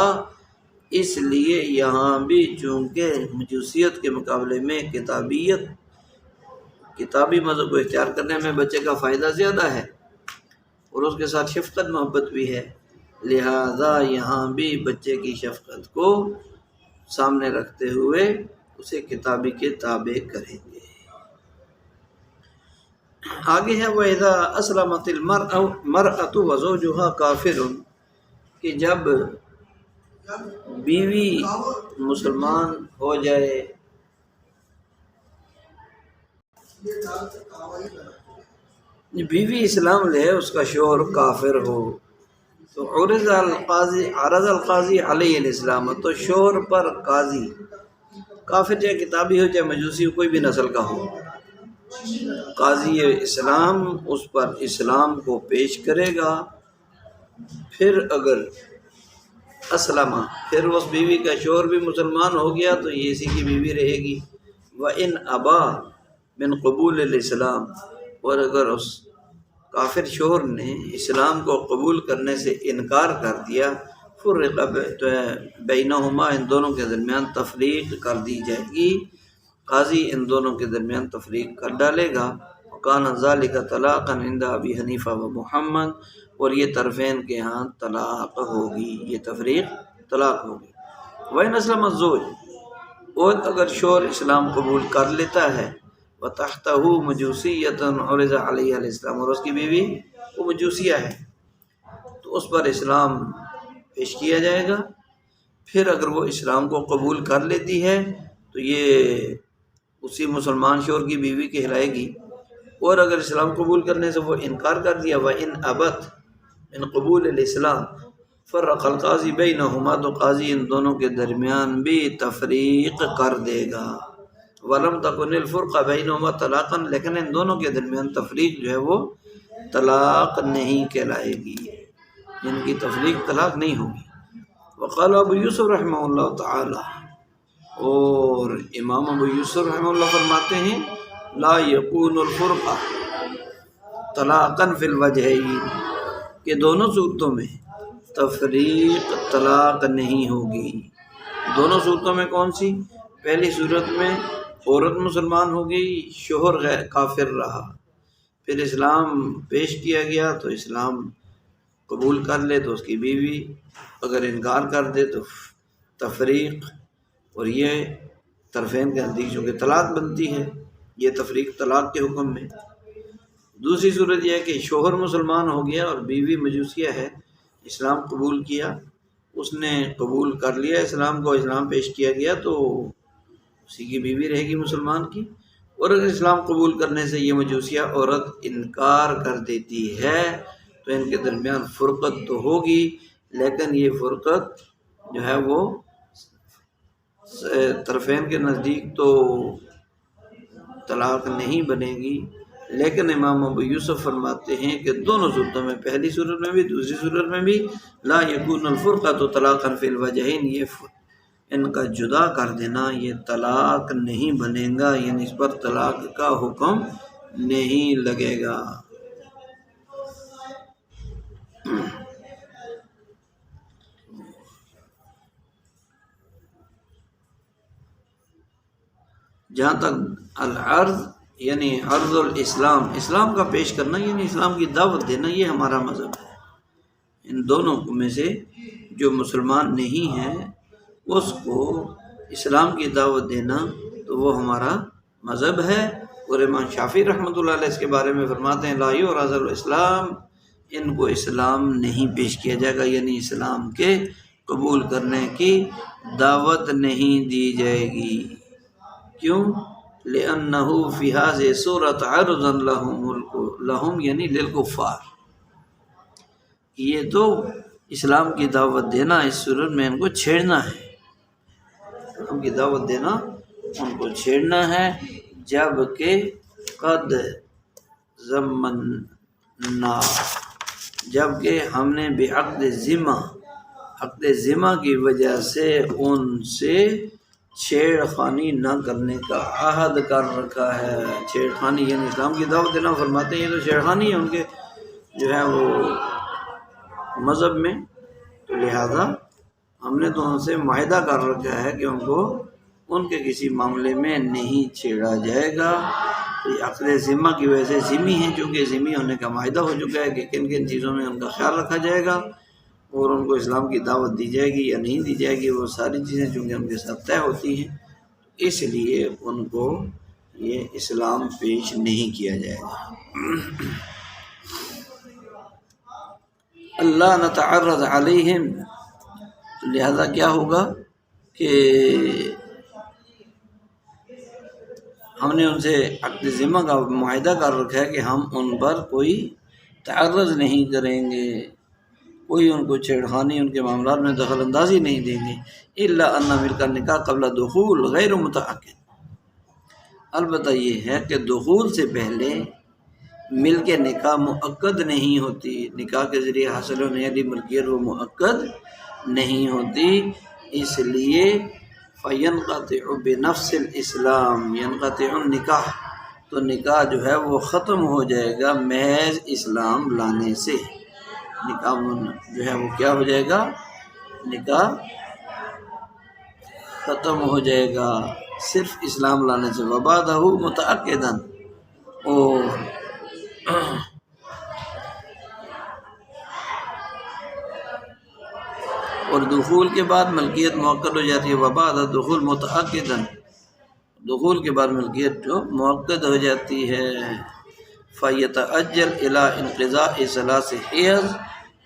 اس لیے یہاں بھی چونکہ مجوسیت کے مقابلے میں کتابی مذہب کو اختیار کرنے میں بچے کا فائدہ زیادہ ہے اور اس کے ساتھ شفقت محبت بھی ہے، لہذا یہاں بھی بچے کی شفقت کو سامنے رکھتے ہوئے اسے کتابی کے تابع کریں گے۔ آگے ہے وَإِذَا أَسْلَمَتِ الْمَرْأَةُ وَزَوْجُهَا كَافِرٌ، کہ جب بیوی مسلمان ہو جائے بیوی اسلام لے اس کا شوہر کافر ہو، تو عرض القاضی علیہ الاسلام، تو شوہر پر قاضی کافر چاہے کتابی ہو چاہے مجوسی ہو، کوئی بھی نسل کا ہو، قاضی اسلام اس پر اسلام کو پیش کرے گا۔ پھر اگر اسلم، پھر اس بیوی کا شوہر بھی مسلمان ہو گیا تو یہ اسی کی بیوی رہے گی۔ وَإِنْ أَبَى مِنْ قبول الاسلام، اور اگر اس کافر شوہر نے اسلام کو قبول کرنے سے انکار کر دیا، فرق بینہما، ان دونوں کے درمیان تفریق کر دی جائے گی، قاضی ان دونوں کے درمیان تفریق کر ڈالے گا۔ وَكَانَ ذَلِكَ طَلَاقًا عِنْدَ أَبِي حنیفہ ومحمد، اور یہ طرفین کے ہاں طلاق ہوگی، یہ تفریق طلاق ہوگی۔ وَإِنْ أَسْلَمَ الزَّوْجُ، اور اگر شوہر اسلام قبول کر لیتا ہے، وَتَحْتَهُ مَجُوسِيَّةٌ عُرِضَ عَلَيْهَا الْإِسْلَامُ، اور اس کی بیوی وہ مجوسیہ ہے تو اس پر اسلام پیش کیا جائے گا۔ پھر اگر وہ اسلام کو قبول کر لیتی ہے تو یہ اسی مسلمان شوہر کی بیوی کہلائے گی، اور اگر اسلام قبول کرنے سے وہ انکار کر دیا، وَإِنْ أَبَتْ مِنْ قبول الاسلام فرق القاضی بینہما، تو قاضی ان دونوں کے درمیان بھی تفریق کر دے گا۔ وَلَمْ تَكُنِ الْفُرْقَةُ بَيْنَهُمَا طَلَاقًا، لیکن ان دونوں کے درمیان تفریق جو ہے وہ طلاق نہیں کہلائے گی، ان کی تفریق طلاق نہیں ہوگی۔ وقال ابو یوسف رحمہ اللہ تعالی، اور امام ابو یوسف رحمہ اللہ فرماتے ہیں لا یکون الفرقہ طلاقا فی الوجہین، کہ دونوں صورتوں میں تفریق طلاق نہیں ہوگی۔ دونوں صورتوں میں کون سی؟ پہلی صورت میں عورت مسلمان ہو گئی، شوہر غیر کافر رہا، پھر اسلام پیش کیا گیا تو اسلام قبول کر لے تو اس کی بیوی، اگر انکار کر دے تو تفریق، اور یہ طرفین کے نزدیک جو کہ طلاق بنتی ہے، یہ تفریق طلاق کے حکم میں۔ دوسری صورت یہ ہے کہ شوہر مسلمان ہو گیا اور بیوی مجوسیہ ہے، اسلام قبول کیا، اس نے قبول کر لیا اسلام کو، اسلام پیش کیا گیا تو اسی کی بیوی رہے گی مسلمان کی، اور اگر اسلام قبول کرنے سے یہ مجوسیہ عورت انکار کر دیتی ہے تو ان کے درمیان فرقت تو ہوگی، لیکن یہ فرقت جو ہے وہ طرفین کے نزدیک تو طلاق نہیں بنے گی۔ لیکن امام ابو یوسف فرماتے ہیں کہ دونوں صورتوں میں، پہلی صورت میں بھی دوسری صورت میں بھی لا یکون الفرقۃ طلاقا فی الوجہین، یہ ان کا جدا کر دینا یہ طلاق نہیں بنے گا، یعنی اس پر طلاق کا حکم نہیں لگے گا۔ جہاں تک العرض یعنی عرض الاسلام، اسلام کا پیش کرنا یعنی اسلام کی دعوت دینا، یہ ہمارا مذہب ہے۔ ان دونوں میں سے جو مسلمان نہیں ہے اس کو اسلام کی دعوت دینا تو وہ ہمارا مذہب ہے۔ اور امام شافعی رحمۃ اللہ علیہ اس کے بارے میں فرماتے ہیں لا یعرض الاسلام، ان کو اسلام نہیں پیش کیا جائے گا، یعنی اسلام کے قبول کرنے کی دعوت نہیں دی جائے گی۔ کیوں؟ لِأَنَّهُ فِي هَذِهِ صُورَةَ عَرْضًا لَهُمْ یعنی للکفار، یہ تو اسلام کی دعوت دینا اس صورت میں ان کو چھیڑنا ہے، اسلام کی دعوت دینا ان کو چھیڑنا ہے، جبکہ قد ضمننا، جبکہ ہم نے بعقد ذمہ، عقد ذمہ کی وجہ سے ان سے چھیڑ خانی نہ کرنے کا عہد کر رکھا ہے۔ چھیڑ خانی یعنی اسلام کی دعوت دینا، فرماتے ہیں یہ تو چھیڑ خانی ہے ان کے جو ہے وہ مذہب میں، تو لہذا ہم نے تو ان سے معاہدہ کر رکھا ہے کہ ان کو ان کے کسی معاملے میں نہیں چھیڑا جائے گا۔ یہ عقد ذمہ کی وجہ سے ذمی ہیں، چونکہ ذمی ہونے کا معاہدہ ہو چکا ہے کہ کن کن چیزوں میں ان کا خیال رکھا جائے گا اور ان کو اسلام کی دعوت دی جائے گی یا نہیں دی جائے گی، وہ ساری چیزیں چونکہ ان کے ساتھ طے ہوتی ہیں، اس لیے ان کو یہ اسلام پیش نہیں کیا جائے گا۔ اللہ نتعرض علیہم، لہذا کیا ہوگا کہ ہم نے ان سے عقد ذمہ کا معاہدہ کر رکھا ہے کہ ہم ان پر کوئی تعرض نہیں کریں گے، کوئی ان کو چھیڑخانی ان کے معاملات میں دخل اندازی نہیں دیں گے۔ الا ان ملک النکاح قبل دخول غیر متعقد، البتہ یہ ہے کہ دخول سے پہلے ملک نکاح مؤکد نہیں ہوتی، نکاح کے ذریعے حاصل ہونے والی ملکیت وہ مؤکد نہیں ہوتی، اس لیے فینقطع بنفس الاسلام، ینقطع النکاح، تو نکاح جو ہے وہ ختم ہو جائے گا محض اسلام لانے سے، نکاح جو ہے وہ کیا ہو جائے گا، نکاح ختم ہو جائے گا صرف اسلام لانے سے۔ وبعدہ متعقدا، اور دخول کے بعد ملکیت موقت ہو جاتی ہے۔ وبعد دخول متعقدا، دخول کے بعد ملکیت جو موقت ہو جاتی ہے۔ فیتعجل الی انقضاء ثلاث حیض،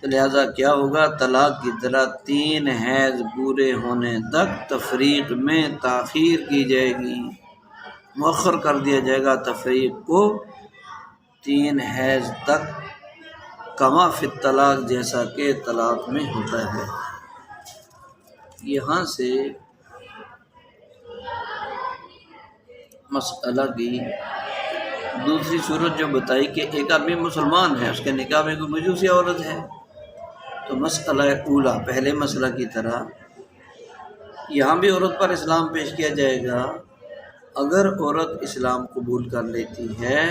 لہذا کیا ہوگا، طلاق کی طرح 3 حیض پورے ہونے تک تفریق میں تاخیر کی جائے گی، مؤخر کر دیا جائے گا تفریق کو 3 حیض تک، کما فی الطلاق، جیسا کہ طلاق میں ہوتا ہے۔ یہاں سے مسئلہ کی دوسری صورت جو بتائی کہ ایک آدمی مسلمان ہے، اس کے نکاح میں کوئی مجوسی عورت ہے، تو مسئلہ اولا پہلے مسئلہ کی طرح یہاں بھی عورت پر اسلام پیش کیا جائے گا۔ اگر عورت اسلام قبول کر لیتی ہے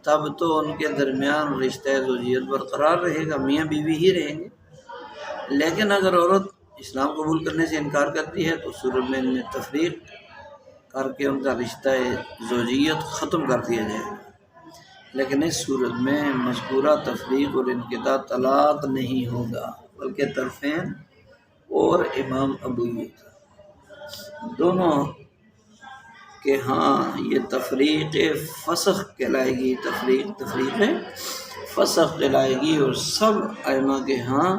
تب تو ان کے درمیان رشتہ زوجیت برقرار رہے گا، میاں بیوی ہی رہیں گے، لیکن اگر عورت اسلام قبول کرنے سے انکار کرتی ہے تو صورت میں ان میں تفریق کر کے ان کا رشتہ زوجیت ختم کر دیا جائے گا، لیکن اس صورت میں مذکورہ تفریق اور انقطاع طلاق نہیں ہوگا، بلکہ طرفین اور امام ابو یوسف دونوں کہ ہاں یہ تفریق فسخ کہلائے گی، تفریق فسخ کہلائے گی، اور سب ائمہ کے ہاں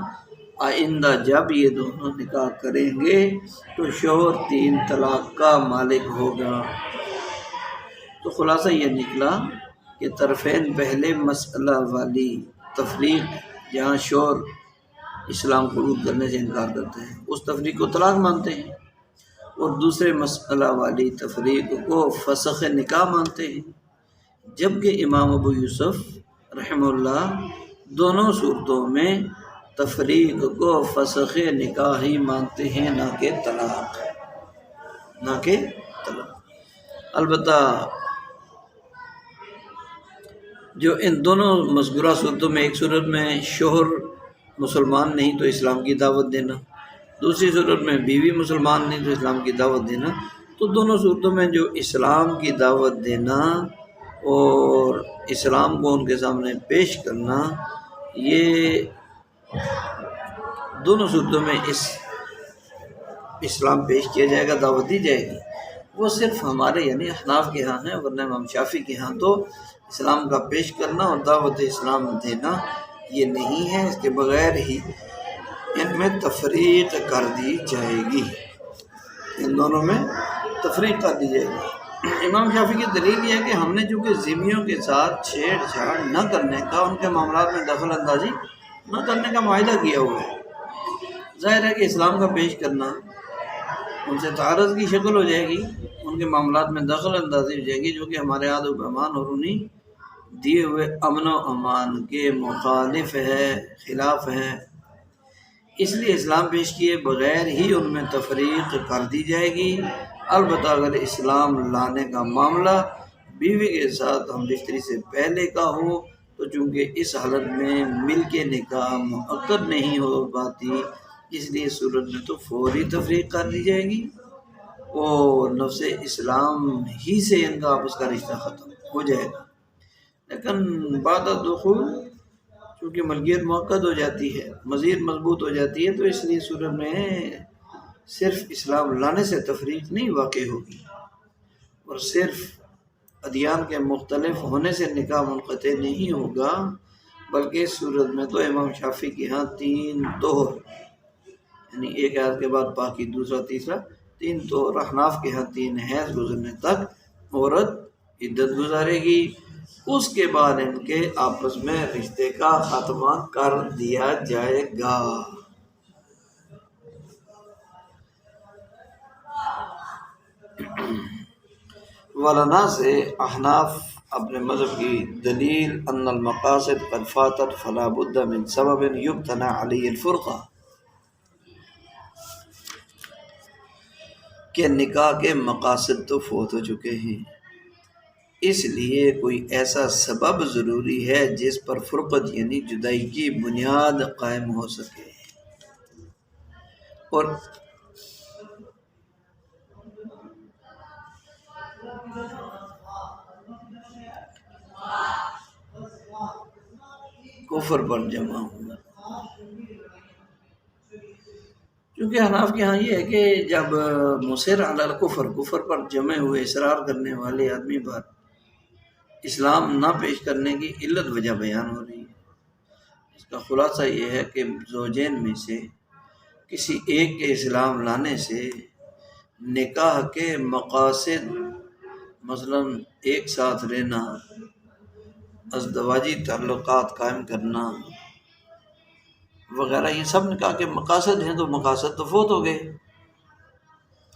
آئندہ جب یہ دونوں نکاح کریں گے تو شوہر 3 طلاق کا مالک ہوگا۔ تو خلاصہ یہ نکلا کہ طرفین پہلے مسئلہ والی تفریق جہاں شوہر اسلام قبول کرنے سے انکار کرتے ہیں اس تفریق کو طلاق مانتے ہیں، اور دوسرے مسئلہ والی تفریق کو فسخ نکاح مانتے ہیں، جبکہ امام ابو یوسف رحمہ اللہ دونوں صورتوں میں تفریق کو فسخ نکاح ہی مانتے ہیں، نہ کہ طلاق، نہ کہ طلاق۔ البتہ جو ان دونوں مذکورہ صورتوں میں، ایک صورت میں شوہر مسلمان نہیں تو اسلام کی دعوت دینا، دوسری صورت میں بیوی مسلمان نہیں تو اسلام کی دعوت دینا، تو دونوں صورتوں میں جو اسلام کی دعوت دینا اور اسلام کو ان کے سامنے پیش کرنا، یہ دونوں صورتوں میں اسلام پیش کیا جائے گا، دعوت دی جائے گی۔ وہ صرف ہمارے یعنی احناف کے ہاں ہیں، ورنہ امام شافعی کے ہاں تو اسلام کا پیش کرنا اور دعوت اسلام دینا یہ نہیں ہے، اس کے بغیر ہی ان میں تفریق کر دی جائے گی، ان دونوں میں تفریق کر دی جائے گی۔ امام شافعی کی دلیل یہ ہے کہ ہم نے چونکہ ذمیوں کے ساتھ چھیڑ چھاڑ نہ کرنے کا، ان کے معاملات میں دخل اندازی نہ کرنے کا معاہدہ کیا ہوا ہے، ظاہر ہے کہ اسلام کا پیش کرنا ان سے تعارض کی شکل ہو جائے گی، ان کے معاملات میں دخل اندازی ہو جائے گی، جو کہ ہمارے عہد و پیمان اور انہیں دیے ہوئے امن و امان کے مخالف ہے، خلاف ہے۔ اس لیے اسلام پیش کیے بغیر ہی ان میں تفریق کر دی جائے گی۔ البتہ اگر اسلام لانے کا معاملہ بیوی کے ساتھ ہم بستری سے پہلے کا ہو تو چونکہ اس حالت میں مل کے نکاح مؤقت نہیں ہو پاتی، اس لیے صورت میں تو فوری تفریق کر دی جائے گی اور نفس اسلام ہی سے ان کا آپس کا رشتہ ختم ہو جائے گا۔ لیکن بعد الدخول چونکہ ملکیت موقت ہو جاتی ہے، مزید مضبوط ہو جاتی ہے، تو اس لیے صورت میں صرف اسلام لانے سے تفریق نہیں واقع ہوگی، اور صرف ادیان کے مختلف ہونے سے نکاح منقطع نہیں ہوگا، بلکہ اس صورت میں تو امام شافعی کے ہاں 3 طہر، یعنی ایک عہد کے بعد باقی دوسرا تیسرا 3 طہر، احناف کے ہاں 3 حیض گزرنے تک عورت عدت گزارے گی، اس کے بعد ان کے آپس میں رشتے کا خاتمہ کر دیا جائے گا۔ ولنا سے احناف اپنے مذہب کی دلیل ان المقاصد قد فاتت فلا بد من سبب یبتنى علیہ الفرقہ، کہ نکاح کے مقاصد تو فوت ہو چکے ہیں، اس لیے کوئی ایسا سبب ضروری ہے جس پر فرقت یعنی جدائی کی بنیاد قائم ہو سکے، اور کفر پر جمع ہوا۔ کیونکہ حناف کے ہاں یہ ہے کہ جب مصر علی الکفر، کفر پر جمع ہوئے اصرار کرنے والے آدمی پر اسلام نہ پیش کرنے کی علت وجہ بیان ہو رہی ہے، اس کا خلاصہ یہ ہے کہ زوجین میں سے کسی ایک کے اسلام لانے سے نکاح کے مقاصد، مثلا ایک ساتھ رہنا، ازدواجی تعلقات قائم کرنا وغیرہ، یہ سب نکاح کے مقاصد ہیں، تو مقاصد تو فوت ہو گئے۔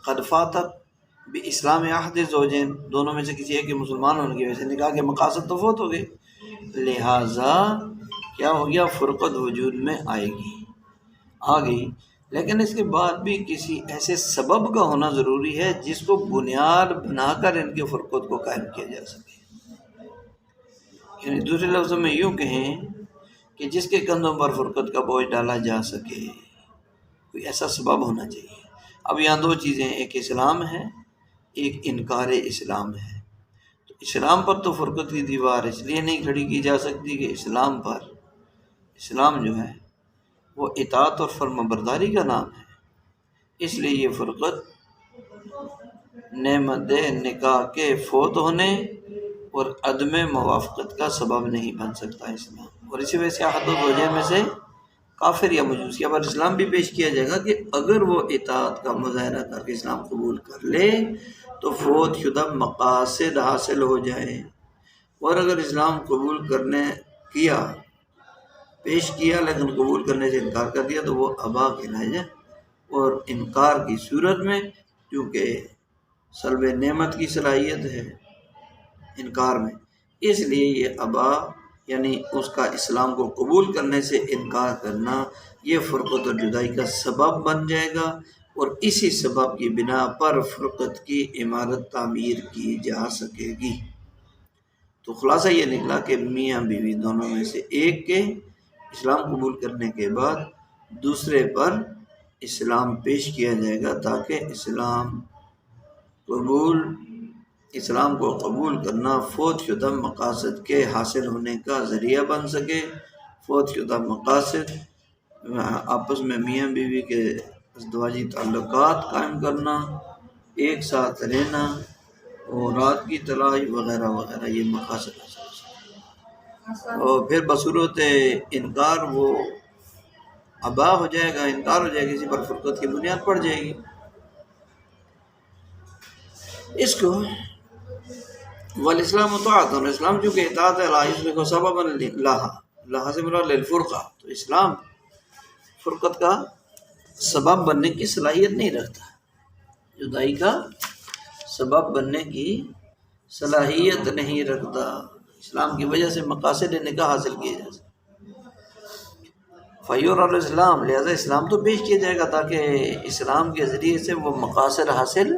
قد فاتت باسلام احد زوجین، دونوں میں سے کسی ایک کے مسلمان ہونے کی وجہ سے نکاح کے مقاصد تو فوت ہو گئے، لہٰذا کیا ہو گیا، فرقت وجود میں آئے گی، آ گئی۔ لیکن اس کے بعد بھی کسی ایسے سبب کا ہونا ضروری ہے جس کو بنیاد بنا کر ان کے فرقت کو قائم کیا جا سکے، یعنی دوسرے لفظوں میں یوں کہیں کہ جس کے کندھوں پر فرقت کا بوجھ ڈالا جا سکے، کوئی ایسا سبب ہونا چاہیے۔ اب یہاں 2 چیزیں، ایک اسلام ہے، ایک انکار اسلام ہے۔ تو اسلام پر تو فرقت کی دیوار اس لیے نہیں کھڑی کی جا سکتی کہ اسلام جو ہے وہ اطاعت اور فرمانبرداری کا نام ہے، اس لیے یہ فرقت نعمت نکاح کے فوت ہونے اور عدم موافقت کا سبب نہیں بن سکتا اسلام، اور اسی وجہ سے احد الزوجین میں سے کافر یا مجوسی پر اسلام بھی پیش کیا جائے گا کہ اگر وہ اطاعت کا مظاہرہ کر کے اسلام قبول کر لے تو فوت شدہ مقاصد حاصل ہو جائیں، اور اگر اسلام قبول کرنے کیا، پیش کیا لیکن قبول کرنے سے انکار کر دیا تو وہ ابا کہلائے جائے، اور انکار کی صورت میں کیونکہ سلب نعمت کی صلاحیت ہے انکار میں، اس لیے یہ ابا یعنی اس کا اسلام کو قبول کرنے سے انکار کرنا، یہ فرقت اور جدائی کا سبب بن جائے گا، اور اسی سبب کی بنا پر فرقت کی عمارت تعمیر کی جا سکے گی۔ تو خلاصہ یہ نکلا کہ میاں بیوی دونوں میں سے ایک کے اسلام قبول کرنے کے بعد دوسرے پر اسلام پیش کیا جائے گا تاکہ اسلام کو قبول کرنا فوت شدہ مقاصد کے حاصل ہونے کا ذریعہ بن سکے۔ فوت شدہ مقاصد آپس میں میاں بیوی کے ازدواجی تعلقات قائم کرنا، ایک ساتھ رہنا، اور رات کی تلاش وغیرہ وغیرہ، یہ مقاصد حاصل ہو سکے۔ اور پھر بصورت انکار وہ ابا ہو جائے گا، انکار ہو جائے گا، کسی پر فرقت کی بنیاد پڑ جائے گی۔ اس کو والاسلام طاعت، اور اسلام چونکہ اطاعت ہے، اس کو سبب لہا سے مراد للفرقہ، تو اسلام فرقت کا سبب بننے کی صلاحیت نہیں رکھتا، جدائی کا سبب بننے کی صلاحیت نہیں رکھتا۔ اسلام کی وجہ سے مقاصد نکاح حاصل کیے جا سکتے۔ فیور الاسلام، لہذا اسلام تو پیش کیا جائے گا تاکہ اسلام کے ذریعے سے وہ مقاصد حاصل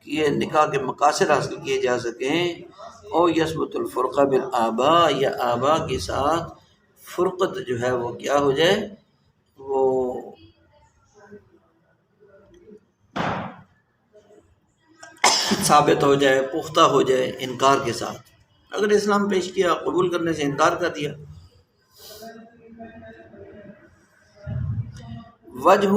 کیے، نکاح کے مقاصد حاصل کیے جا سکیں۔ او یثبت الفرقہ بالآباء، یا آباء کے ساتھ فرقت جو ہے وہ کیا ہو جائے، وہ ثابت ہو جائے، پختہ ہو جائے انکار کے ساتھ۔ اگر اسلام پیش کیا، قبول کرنے سے انکار کر دیا۔ وجہ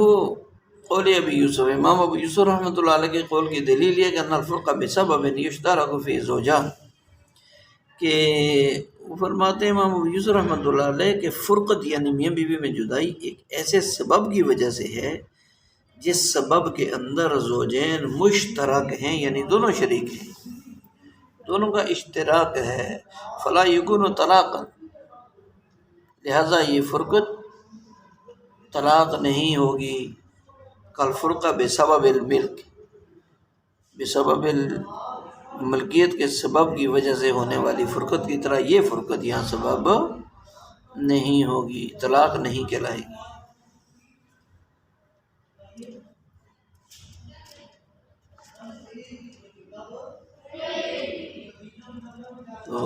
قول ابی یوسف، امام ابو یوسف رحمۃ اللہ علیہ کے قول کی دلیل یہ کہ ان الفرقہ بسبب یشترک فی زوجان، کہ وہ فرماتے ہیں امام ابو یوسف رحمۃ اللہ علیہ کہ فرقت یعنی میاں بیوی میں جدائی ایک ایسے سبب کی وجہ سے ہے جس سبب کے اندر زوجین مشترک ہیں، یعنی دونوں شریک ہیں، دونوں کا اشتراک ہے۔ فلا یکون طلاقا، لہذا یہ فرقت طلاق نہیں ہوگی۔ کالفرقہ بسبب الملک، بسبب ملکیت کے سبب کی وجہ سے ہونے والی فرقت کی طرح یہ فرقت یہاں سبب نہیں ہوگی، طلاق نہیں کہلائے گی۔ تو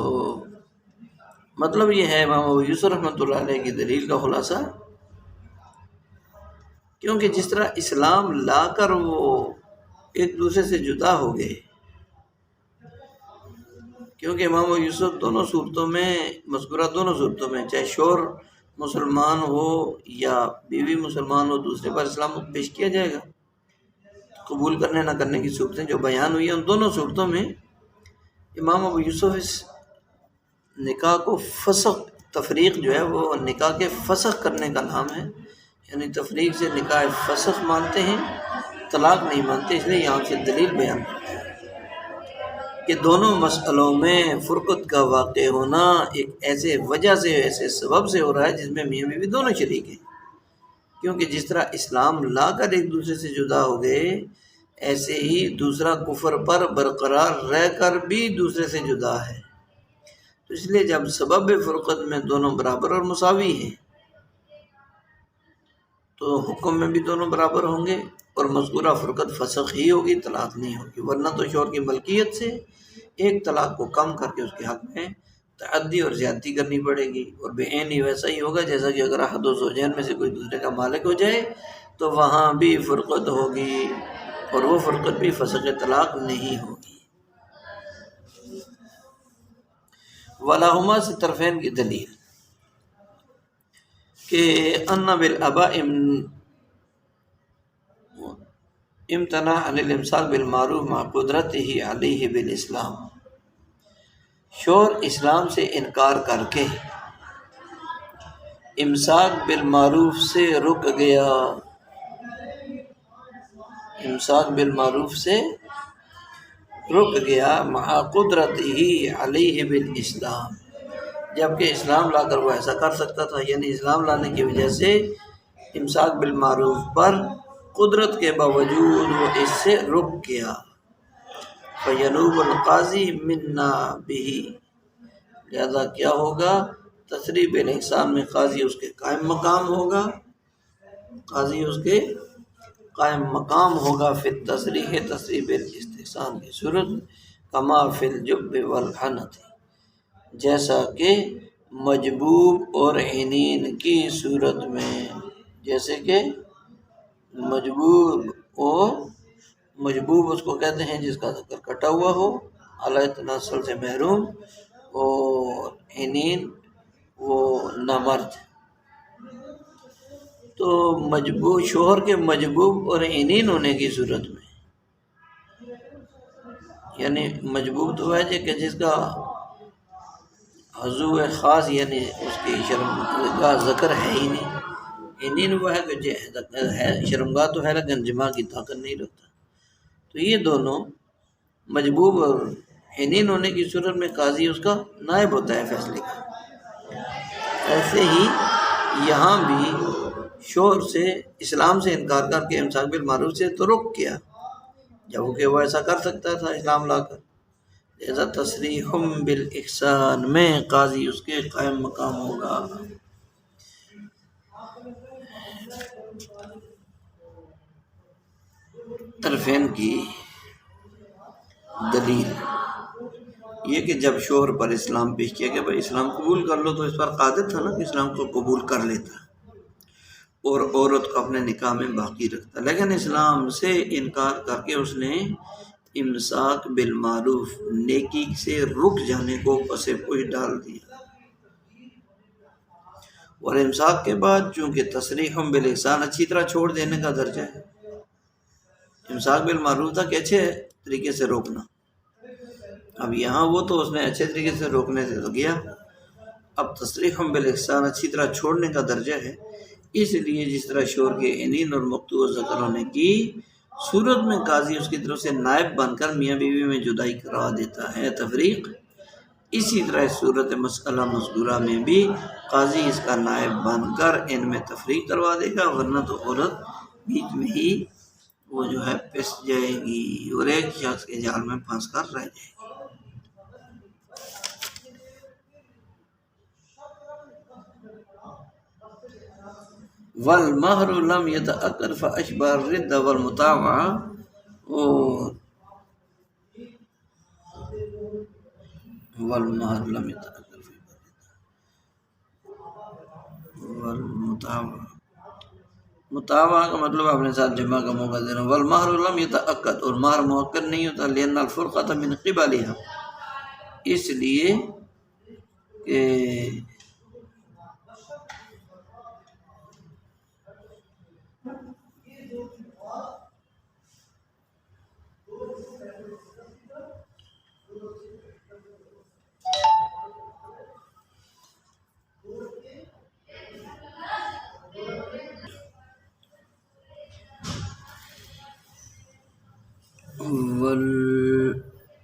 مطلب یہ ہے امام ابو یوسف رحمۃ اللہ علیہ کی دلیل کا خلاصہ، کیونکہ جس طرح اسلام لا کر وہ ایک دوسرے سے جدا ہو گئے، کیونکہ امام ابو یوسف دونوں صورتوں میں، مذکورہ دونوں صورتوں میں، چاہے شوہر مسلمان ہو یا بیوی مسلمان ہو، دوسرے پر اسلام پیش کیا جائے گا۔ قبول کرنے نہ کرنے کی صورتیں جو بیان ہوئی ہیں، ان دونوں صورتوں میں امام ابو یوسف اس نکاح کو فسخ، تفریق جو ہے وہ نکاح کے فسخ کرنے کا نام ہے، یعنی تفریق سے نکاح فسخ مانتے ہیں، طلاق نہیں مانتے۔ اس لیے یہاں سے دلیل بیان کرتے ہیں کہ دونوں مسئلوں میں فرقت کا واقع ہونا ایک ایسے وجہ سے، ایسے سبب سے ہو رہا ہے جس میں میاں بیوی دونوں شریک ہیں، کیونکہ جس طرح اسلام لا کر ایک دوسرے سے جدا ہو گئے، ایسے ہی دوسرا کفر پر برقرار رہ کر بھی دوسرے سے جدا ہے۔ تو اس لیے جب سبب فرقت میں دونوں برابر اور مساوی ہیں تو حکم میں بھی دونوں برابر ہوں گے، اور مذکورہ فرقت فسخ ہی ہوگی، طلاق نہیں ہوگی۔ ورنہ تو شوہر کی ملکیت سے ایک طلاق کو کم کر کے اس کے حق میں تعدی اور زیادتی کرنی پڑے گی، اور بے عین ہی ویسا ہی ہوگا جیسا کہ اگر احد الزوجین میں سے کوئی دوسرے کا مالک ہو جائے تو وہاں بھی فرقت ہوگی، اور وہ فرقت بھی فسخ طلاق نہیں ہوگی۔ ولاہما سے طرفین کی دلیل کہ ان بالآباء امتنع عن الامساک بالمعروف مع قدرته علیہ بالاسلام، شوہر اسلام سے انکار کر کے امساک بالمعروف سے رک گیا، امساک بالمعروف سے رک گیا، مع قدرته علیہ بالاسلام، جبکہ اسلام لا کر وہ ایسا کر سکتا تھا، یعنی اسلام لانے کی وجہ سے امساک بالمعروف پر قدرت کے باوجود وہ اس سے رک گیا۔ فینوب القاضی منا بہ، لہذا کیا ہوگا؟ تصریح بالاحسان میں قاضی اس کے قائم مقام ہوگا، قاضی اس کے قائم مقام ہوگا فی تصریح بالاستحسان کی صورت میں، کما فی الجب والعنت، جیسا کہ مجبوب اور عنین کی صورت میں، جیسے کہ مجبوب اس کو کہتے ہیں جس کا ذکر کٹا ہوا ہو، اعلی تناسل سے محروم، اور عنین وہ نامرد۔ تو مجبور شوہر کے مجبوب اور عنین ہونے کی صورت میں، یعنی مجبوب تو ہے کہ جس کا عضو خاص یعنی اس کی شرمگاہ ذکر ہے ہی نہیں، عنین وہ ہے کہ شرمگاہ تو ہے لیکن جماع کی طاقت نہیں رکھتا۔ تو یہ دونوں مجبوب اور عنین ہونے کی صورت میں قاضی اس کا نائب ہوتا ہے فیصلے کا۔ ایسے ہی یہاں بھی شوہر سے اسلام سے انکار کر کے امساک بالمعروف سے تو رک کیا، جبکہ وہ ایسا کر سکتا تھا اسلام لا کر، لہذا تصریح بالاحسان میں قاضی اس کے قائم مقام ہوگا۔ طرفین کی دلیل یہ کہ جب شوہر پر اسلام پیش کیا کہ بھائی اسلام قبول کر لو، تو اس پر قادر تھا نا کہ اسلام کو قبول کر لیتا اور عورت کو اپنے نکاح میں باقی رکھتا، لیکن اسلام سے انکار کر کے اس نے امساک بالمعروف نیکی سے رک جانے کو پس پوش ڈال دیا، اور امساک کے بعد چونکہ تصریح بالاحسان اچھی طرح چھوڑ دینے کا درجہ ہے، امساک بالمعروف تھا کہ اچھے طریقے سے روکنا، اب یہاں وہ تو اس نے اچھے طریقے سے روکنے سے تو گیا، اب تصریح بالاحسان اچھی طرح چھوڑنے کا درجہ ہے، اس لیے جس طرح شوہر کے عنین اور مقطوع ذکر ہونے کی صورت میں قاضی اس کی طرف سے نائب بن کر میاں بیوی میں جدائی کروا دیتا ہے تفریق، اسی طرح اس صورت مسئلہ مذکورہ میں بھی قاضی اس کا نائب بن کر ان میں تفریق کروا دے گا، ورنہ تو عورت بیچ میں ہی وہ جو ہے پس جائے گی اور ایک شخص کے جال میں پھنس کر رہ جائے گی۔ والمہر لم یتأکد فاشبہ الرد والمتابعہ، اور والمہر لم یتأکد والمتابعہ، متابعہ کا مطلب اپنے ساتھ جمع کا موقع دینا، والمہر لم یتأکد، اور مہر مؤکد نہیں ہوتا، لأن الفرقۃ من قبلها، اس لیے کہ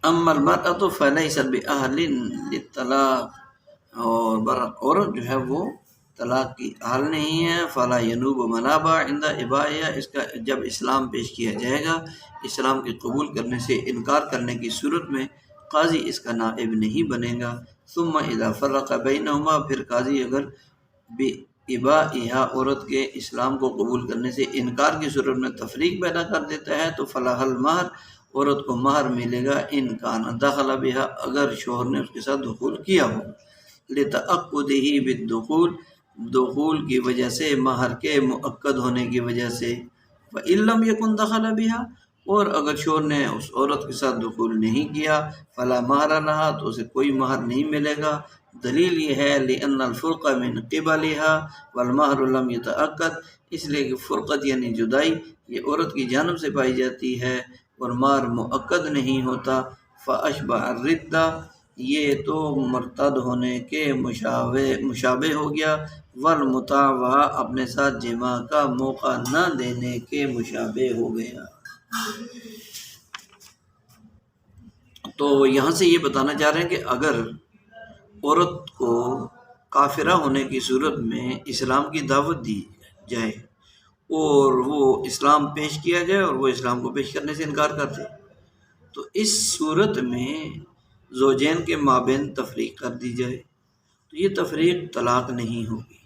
اما المرأة فليست بأہل للطلاق، اور عورت جو ہے وہ طلاق کی اہل نہیں ہے، فلا ینوب منابع عند ابائها، اس کا جب اسلام پیش کیا جائے گا، اسلام کے قبول کرنے سے انکار کرنے کی صورت میں قاضی اس کا نائب نہیں بنے گا، ثم اذا فرق بینہما، پھر قاضی اگر بإبائها عورت کے اسلام کو قبول کرنے سے انکار کی صورت میں تفریق پیدا کر دیتا ہے، تو فلاح المہر، عورت کو مہر ملے گا، ان کان دخل بها، اگر شوہر نے اس کے ساتھ دخول کیا ہو، لتعقدہ بالدخول، دخول کی وجہ سے، مہر کے مؤکد ہونے کی وجہ سے، فإن لم يكن دخل بها، اور اگر شوہر نے اس عورت کے ساتھ دخول نہیں کیا، فلا مہر لها، تو اسے کوئی مہر نہیں ملے گا، دلیل یہ ہے لأن الفرقہ من قبلها والمہر لم يتأکد، اس لیے کہ فرقت یعنی جدائی یہ عورت کی جانب سے پائی جاتی ہے اور مہر مؤکد نہیں ہوتا، فأشبہ الردہ، یہ تو مرتد ہونے کے مشابہ ہو گیا، والمتابعہ، اپنے ساتھ جماع کا موقع نہ دینے کے مشابہ ہو گیا۔ تو یہاں سے یہ بتانا چاہ رہے ہیں کہ اگر عورت کو کافرہ ہونے کی صورت میں اسلام کی دعوت دی جائے اور وہ اسلام پیش کیا جائے اور وہ اسلام کو پیش کرنے سے انکار کرتے، تو اس صورت میں زوجین کے مابین تفریق کر دی جائے تو یہ تفریق طلاق نہیں ہوگی،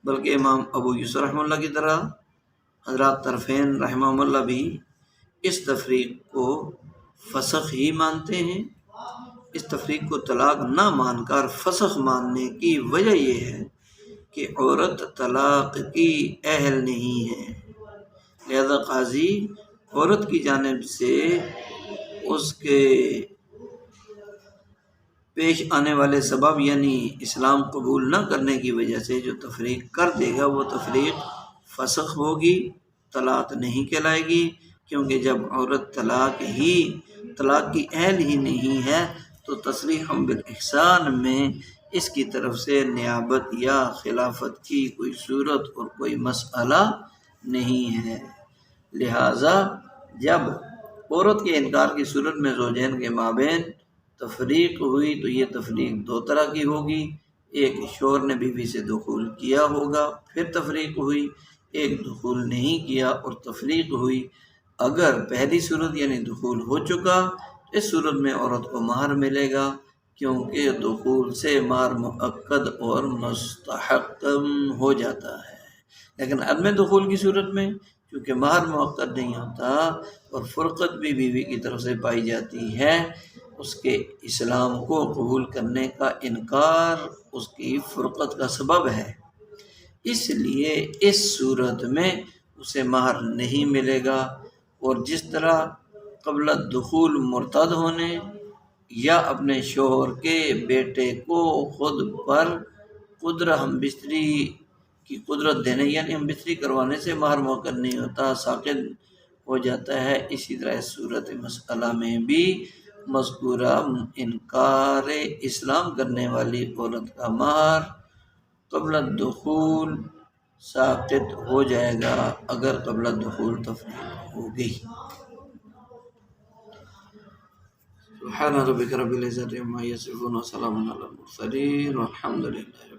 بلکہ امام ابو یوسف رحمہ اللہ کی طرح حضرات طرفین رحمہ اللہ بھی اس تفریق کو فسخ ہی مانتے ہیں۔ اس تفریق کو طلاق نہ مان کر فسخ ماننے کی وجہ یہ ہے کہ عورت طلاق کی اہل نہیں ہے، لہذا قاضی عورت کی جانب سے اس کے پیش آنے والے سبب یعنی اسلام قبول نہ کرنے کی وجہ سے جو تفریق کر دے گا وہ تفریق فسخ ہوگی، طلاق نہیں کہلائے گی، کیونکہ جب عورت طلاق کی اہل ہی نہیں ہے تو تصریح بالاحسان میں اس کی طرف سے نیابت یا خلافت کی کوئی صورت اور کوئی مسئلہ نہیں ہے۔ لہٰذا جب عورت کے انکار کی صورت میں زوجین کے مابین تفریق ہوئی تو یہ تفریق دو طرح کی ہوگی، ایک شوہر نے بیوی سے دخول کیا ہوگا پھر تفریق ہوئی، ایک دخول نہیں کیا اور تفریق ہوئی۔ اگر پہلی صورت یعنی دخول ہو چکا اس صورت میں عورت کو مہر ملے گا، کیونکہ دخول سے مہر مؤکد اور مستحق ہو جاتا ہے، لیکن عدم دخول کی صورت میں چونکہ مہر مؤکد نہیں ہوتا اور فرقت بھی بیوی کی طرف سے پائی جاتی ہے، اس کے اسلام کو قبول کرنے کا انکار اس کی فرقت کا سبب ہے، اس لیے اس صورت میں اسے مہر نہیں ملے گا۔ اور جس طرح قبل الدخول مرتد ہونے یا اپنے شوہر کے بیٹے کو خود پر ہم بستری کی قدرت دینے یعنی ہم بستری کروانے سے مہر مؤکد نہیں ہوتا، ساقط ہو جاتا ہے، اسی طرح اس صورت مسئلہ میں بھی مذکورہ انکار اسلام کرنے والی عورت کا مہر قبل الدخول ساقط ہو جائے گا اگر قبل الدخول تفریق ہو گئی۔ سبحان ربک رب العزت عما یصفون وسلام علی المرسلین والحمد للہ۔